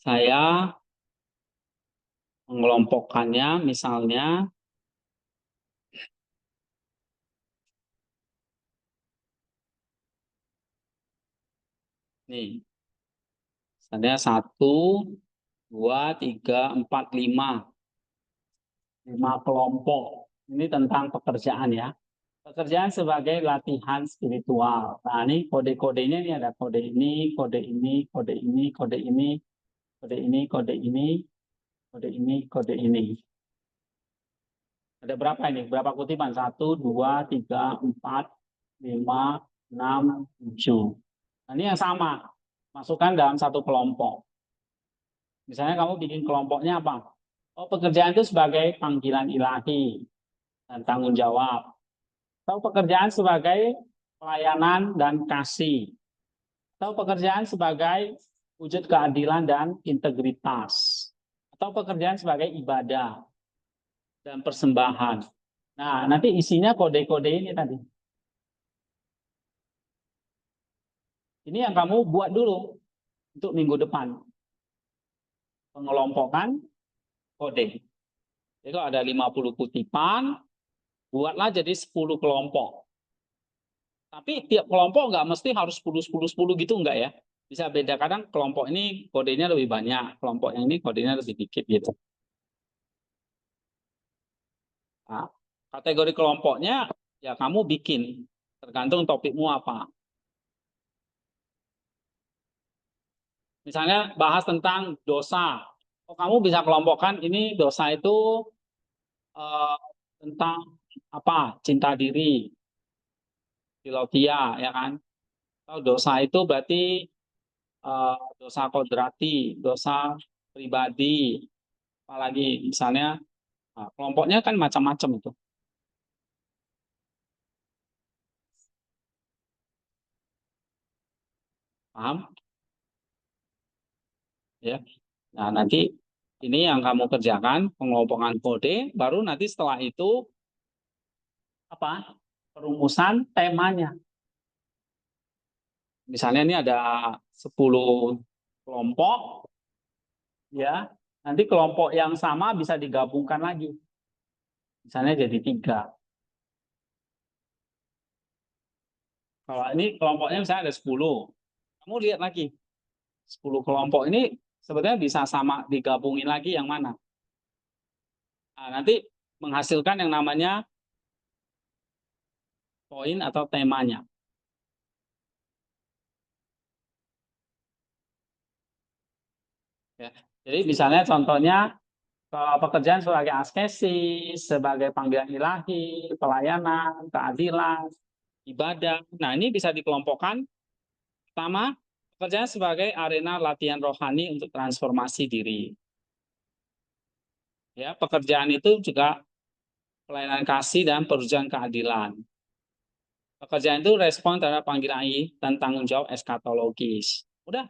Saya mengelompokkannya misalnya nih, misalnya 1, 2, 3, 4, 5 kelompok. Ini tentang pekerjaan ya. Pekerjaan sebagai latihan spiritual. Nah, ini kode-kodenya ini ada kode ini, kode ini, kode ini, kode ini, kode ini, kode ini, kode ini, kode ini. Ada berapa ini? Berapa kutipan? 1, 2, 3, 4, 5, 6, 7. Nah, ini yang sama. Masukkan dalam satu kelompok. Misalnya kamu bikin kelompoknya apa? Oh, pekerjaan itu sebagai panggilan ilahi dan tanggung jawab. Atau pekerjaan sebagai pelayanan dan kasih. Atau pekerjaan sebagai wujud keadilan dan integritas. Atau pekerjaan sebagai ibadah dan persembahan. Nah, nanti isinya kode-kode ini tadi. Ini yang kamu buat dulu untuk minggu depan. Pengelompokan kode. Jadi kalau ada 50 kutipan, buatlah jadi 10 kelompok. Tapi tiap kelompok nggak mesti harus 10, 10, 10 gitu, enggak ya. Bisa beda, kadang kelompok ini kodenya lebih banyak, kelompok yang ini kodenya lebih dikit gitu. Nah, kategori kelompoknya ya kamu bikin, tergantung topikmu apa. Misalnya bahas tentang dosa. Oh, kamu bisa kelompokkan ini dosa itu eh, tentang apa? Cinta diri, filotia, ya kan? Kalau dosa itu berarti dosa kodrati, dosa pribadi, apalagi misalnya kelompoknya kan macam-macam itu, paham? Ya. Nah, nanti ini yang kamu kerjakan pengelompokan kode, baru nanti setelah itu apa? Perumusan temanya. Misalnya ini ada 10 kelompok, ya. Nanti kelompok yang sama bisa digabungkan lagi. Misalnya jadi 3. Kalau ini kelompoknya misalnya ada 10. Kamu lihat lagi, 10 kelompok ini sebetulnya bisa sama digabungin lagi yang mana. Nah, nanti menghasilkan yang namanya poin atau temanya. Ya. Jadi misalnya contohnya pekerjaan sebagai askesis, sebagai panggilan ilahi, pelayanan, keadilan, ibadah. Nah, ini bisa dikelompokkan. Pertama, pekerjaan sebagai arena latihan rohani untuk transformasi diri. Ya, pekerjaan itu juga pelayanan kasih dan perwujudan keadilan. Pekerjaan itu respon terhadap panggilan ilahi dan tanggung jawab eskatologis. Udah.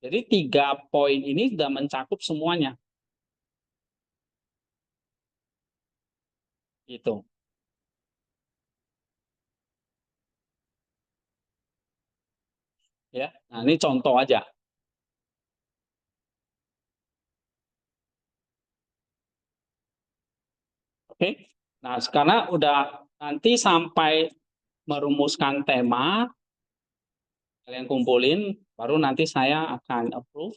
Jadi 3 poin ini sudah mencakup semuanya. Gitu. Ya. Nah, ini contoh aja. Oke. Nah, sekarang udah nanti sampai merumuskan tema, kalian kumpulin, baru nanti saya akan approve,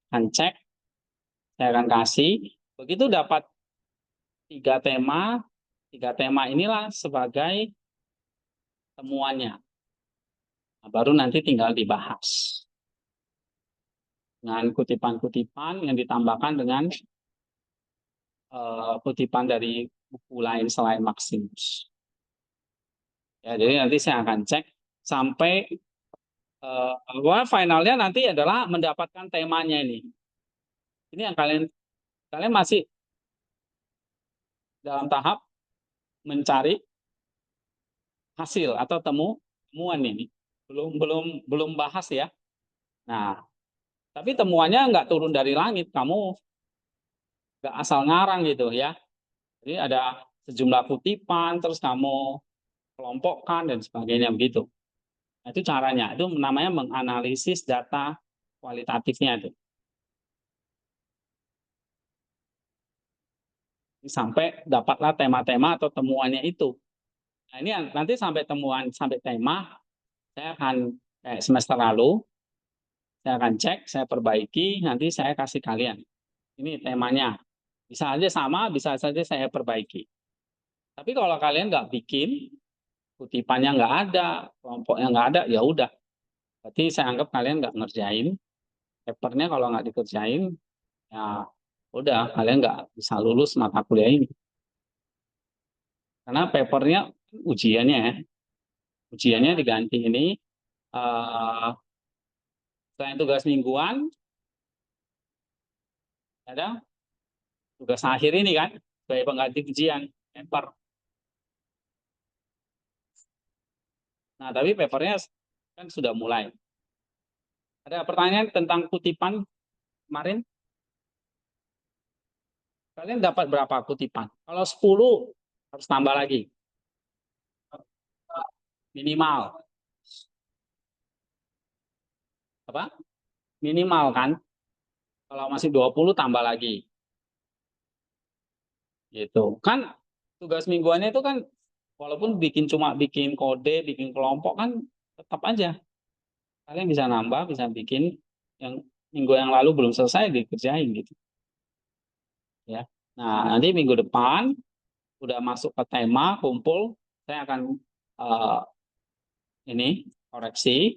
akan cek, saya akan kasih. Begitu dapat tiga tema inilah sebagai temuannya. Nah, baru nanti tinggal dibahas dengan kutipan-kutipan yang ditambahkan dengan kutipan dari buku lain selain Maximus. Ya, jadi nanti saya akan cek sampai finalnya nanti adalah mendapatkan temanya ini. Ini yang kalian masih dalam tahap mencari hasil atau temuan ini. Belum bahas ya. Nah, tapi temuannya nggak turun dari langit, kamu nggak asal ngarang gitu ya. Jadi ada sejumlah kutipan, terus kamu kelompokkan dan sebagainya begitu. Nah, itu caranya. Itu namanya menganalisis data kualitatifnya itu. Sampai dapatlah tema-tema atau temuannya itu. Nah, ini nanti sampai temuan, sampai tema, saya akan semester lalu, saya akan cek, saya perbaiki, nanti saya kasih kalian. Ini temanya. Bisa aja sama, bisa saja saya perbaiki. Tapi kalau kalian nggak bikin, kutipannya nggak ada, kelompoknya nggak ada, ya udah. Berarti saya anggap kalian nggak ngerjain. Papernya kalau nggak dikerjain, ya udah, kalian nggak bisa lulus mata kuliah ini. Karena papernya ujiannya ya. Ujiannya diganti ini, selain tugas mingguan, ada tugas akhir ini kan, sebagai pengganti ujian, paper. Nah, tapi papernya kan sudah mulai. Ada pertanyaan tentang kutipan kemarin? Kalian dapat berapa kutipan? Kalau 10 harus tambah lagi. Minimal. Apa? Minimal kan? Kalau masih 20 tambah lagi. Gitu. Kan tugas mingguannya itu kan walaupun cuma bikin kode, bikin kelompok kan tetap aja. Kalian bisa nambah, bisa bikin yang minggu yang lalu belum selesai dikerjain gitu. Ya. Nah, nanti minggu depan udah masuk ke tema kumpul, saya akan ini koreksi,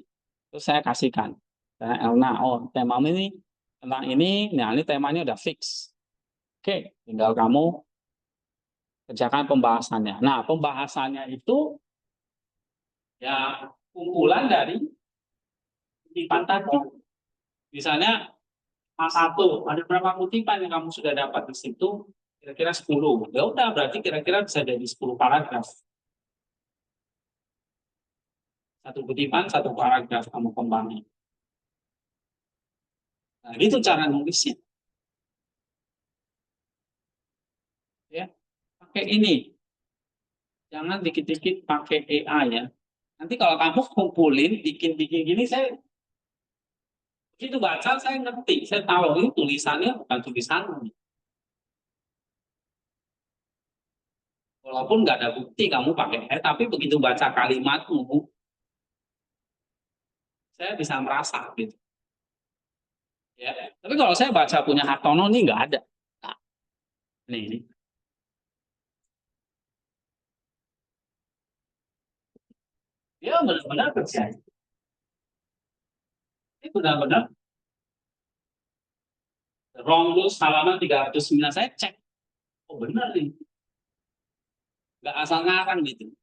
terus saya kasihkan. Nah, oh tema ini tentang ini, nah ini temanya udah fix. Oke, tinggal kamu kerjakan pembahasannya. Nah, pembahasannya itu ya kumpulan dari kutipan tadi. Misalnya A1, ada berapa kutipan yang kamu sudah dapat di situ? Kira-kira 10. Ya udah, berarti kira-kira bisa jadi 10 paragraf. Satu kutipan, satu paragraf kamu kembangin. Nah, itu cara nulisnya. Ya, pakai ini. Jangan dikit-dikit pakai AI ya. Nanti kalau kamu kumpulin, bikin-bikin gini, saya begitu baca, saya ngerti. Saya tahu ini tulisannya bukan tulisan. Walaupun nggak ada bukti kamu pakai AI, tapi begitu baca kalimatmu, saya bisa merasa gitu. Ya. Tapi kalau saya baca punya Hartono ini nggak ada. Nah, ini. Dia benar-benar kerja. Ini benar-benar Romulus halaman 309 saya cek. Oh benar nih. Nggak asal ngarang gitu.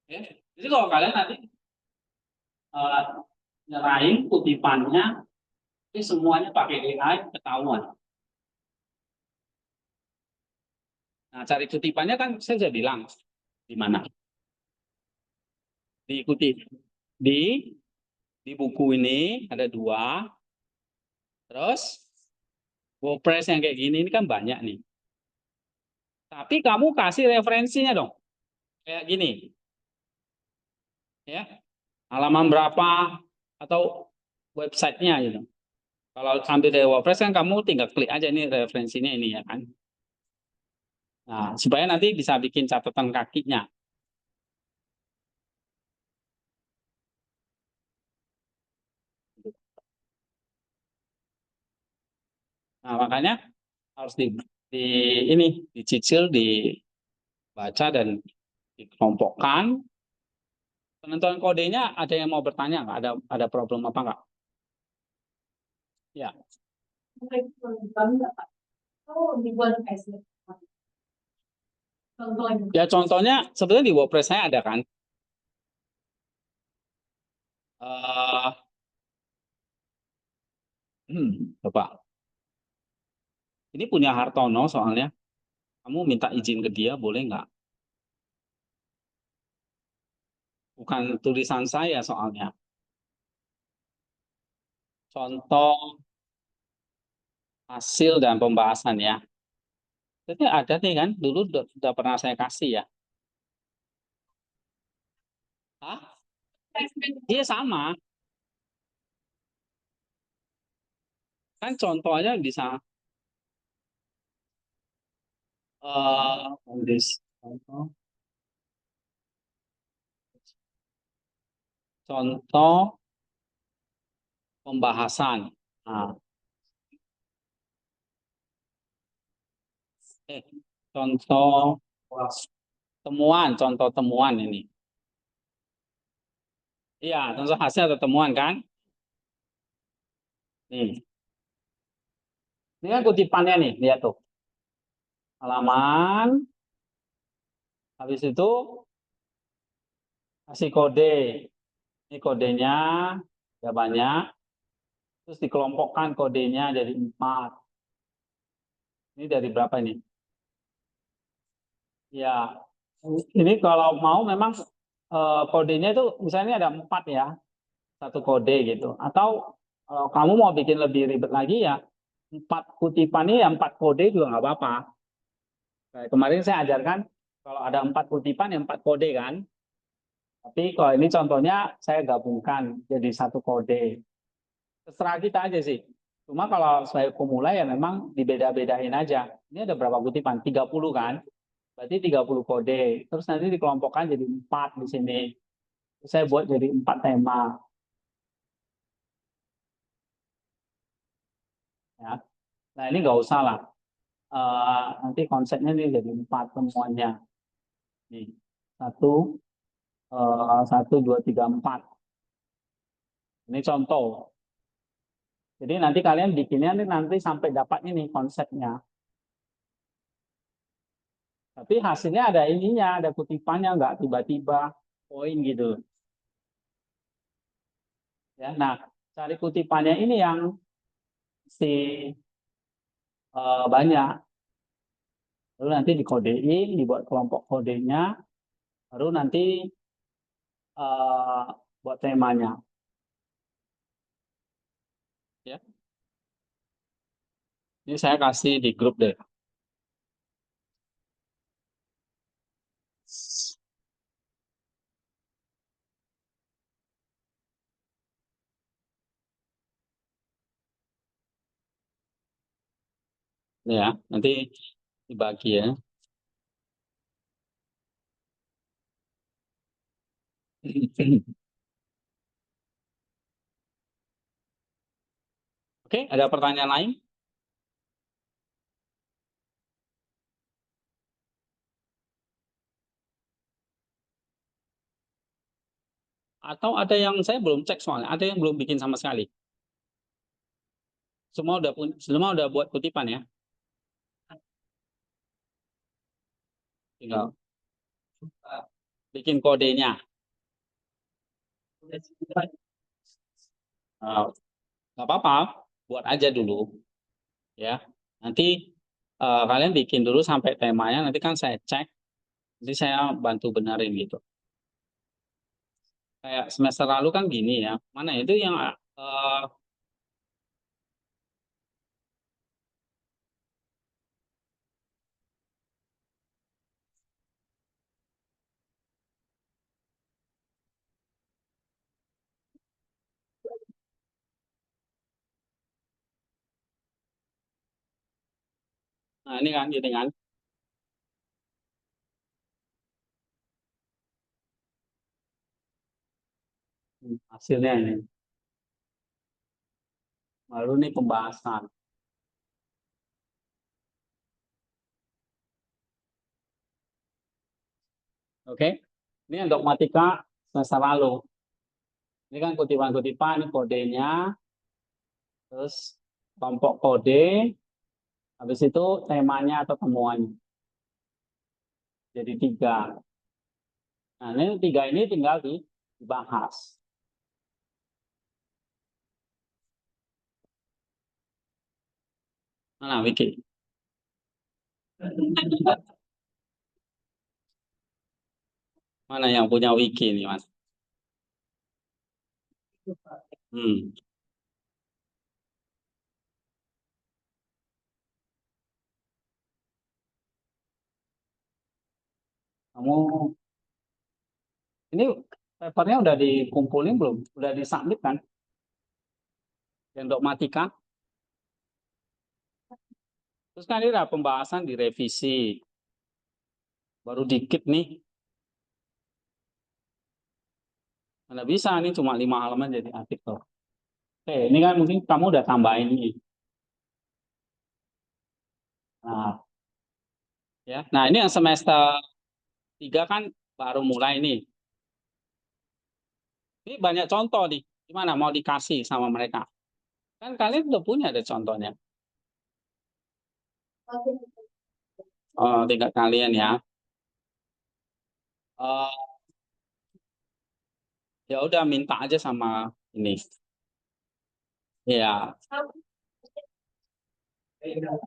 Ya. Jadi kalau kalian nanti nyerahin kutipannya, ini semuanya pakai AI ketahuan. Nah, cari kutipannya kan saya sudah bilang di mana. Diikuti di buku ini ada dua. Terus WordPress yang kayak gini ini kan banyak nih. Tapi kamu kasih referensinya dong. Kayak gini. Ya. Halaman berapa atau websitenya gitu. Kalau ambil dari WordPress kan kamu tinggal klik aja ini referensinya ini ya kan. Nah, supaya nanti bisa bikin catatan kakinya. Nah, makanya harus di ini dicicil, dibaca dan dikelompokkan. Penentuan kodenya ada yang mau bertanya nggak? Ada problem apa nggak? Ya. Ya contohnya sebetulnya di WordPress saya ada kan. Eh, Coba. Ini punya Hartono soalnya. Kamu minta izin ke dia boleh nggak? Bukan tulisan saya soalnya. Contoh hasil dan pembahasan ya. Jadi ada nih kan, dulu udah pernah saya kasih ya. Hah? Iya sama. Kan contohnya bisa contoh, contoh pembahasan. Nah, eh, contoh temuan, contoh temuan ini. Iya, contoh hasil atau temuan kan? Nih, ini kan kutipannya nih, lihat tuh. Halaman, habis itu kasih kode. Ini kodenya, ya banyak. Terus dikelompokkan kodenya jadi 4. Ini dari berapa ini? Ya, ini kalau mau memang kodenya itu misalnya ada 4 ya, satu kode gitu. Atau kamu mau bikin lebih ribet lagi ya, 4 kutipan ini ya 4 kode juga nggak apa-apa. Kayak kemarin saya ajarkan kalau ada 4 kutipan ya 4 kode kan. Tapi kalau ini contohnya saya gabungkan jadi satu kode. Terserah kita aja sih. Cuma kalau sebagai pemula ya memang dibeda-bedain aja. Ini ada berapa kutipan? 30 kan? Berarti 30 kode. Terus nanti dikelompokkan jadi 4 di sini. Terus saya buat jadi 4 tema. Ya. Nah ini nggak usah lah. Nanti konsepnya ini jadi 4 semuanya. Nih. Satu, satu, dua, tiga, empat. Ini contoh. Jadi nanti kalian bikinnya nanti sampai dapat ini konsepnya. Tapi hasilnya ada ininya, ada kutipannya, nggak tiba-tiba poin gitu. Ya, nah cari kutipannya ini yang si banyak. Lalu nanti dikodein, dibuat kelompok kodenya, baru nanti eh, buat temanya. Ya, ini saya kasih di grup deh. Ya, nanti dibagi ya. Oke, ada pertanyaan lain? Atau ada yang saya belum cek soalnya, ada yang belum bikin sama sekali. Semua udah buat kutipan ya. Tinggal bikin kodenya. Eh, nggak apa-apa, buat aja dulu ya. Nanti kalian bikin dulu sampai temanya, nanti kan saya cek, nanti saya bantu benerin gitu. Kayak semester lalu kan gini ya, mana itu yang nah ini kan gini kan. Hasilnya ini. Lalu nih pembahasan. Oke. Ini untuk matematika semester lalu. Ini kan kutipan-kutipan, ini kodenya, terus kelompok kode, habis itu temanya atau temuannya. Jadi 3. Nah, ini 3 ini tinggal dibahas. Mana Wiki? Mana yang punya Wiki nih, Mas? Hmm. Kamu ini papernya udah dikumpulin belum? Udah disubmit kan? Yang dogmatika. Terus kan ini ada pembahasan direvisi. Baru dikit nih. Mana bisa nih cuma 5 halaman jadi artikel. Oke, ini kan mungkin kamu udah tambahin ini. Nah, ya. Nah, ini yang semester 3 kan baru mulai nih. Ini banyak contoh nih. Gimana mau dikasih sama mereka? Kan kalian udah punya ada contohnya. Oh, tingkat kalian ya. Eh, ya udah minta aja sama ini. Ya,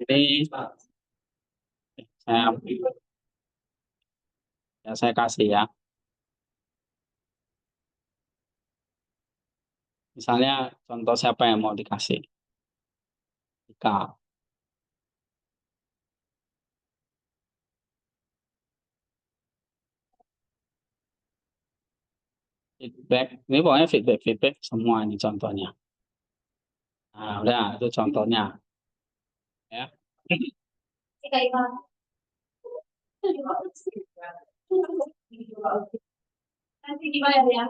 ini saya saya kasih ya. Misalnya contoh siapa yang mau dikasih? Ika. Feedback. Ini pokoknya feedback semua ini contohnya. Nah, udah itu contohnya ya. Nanti gimana ya?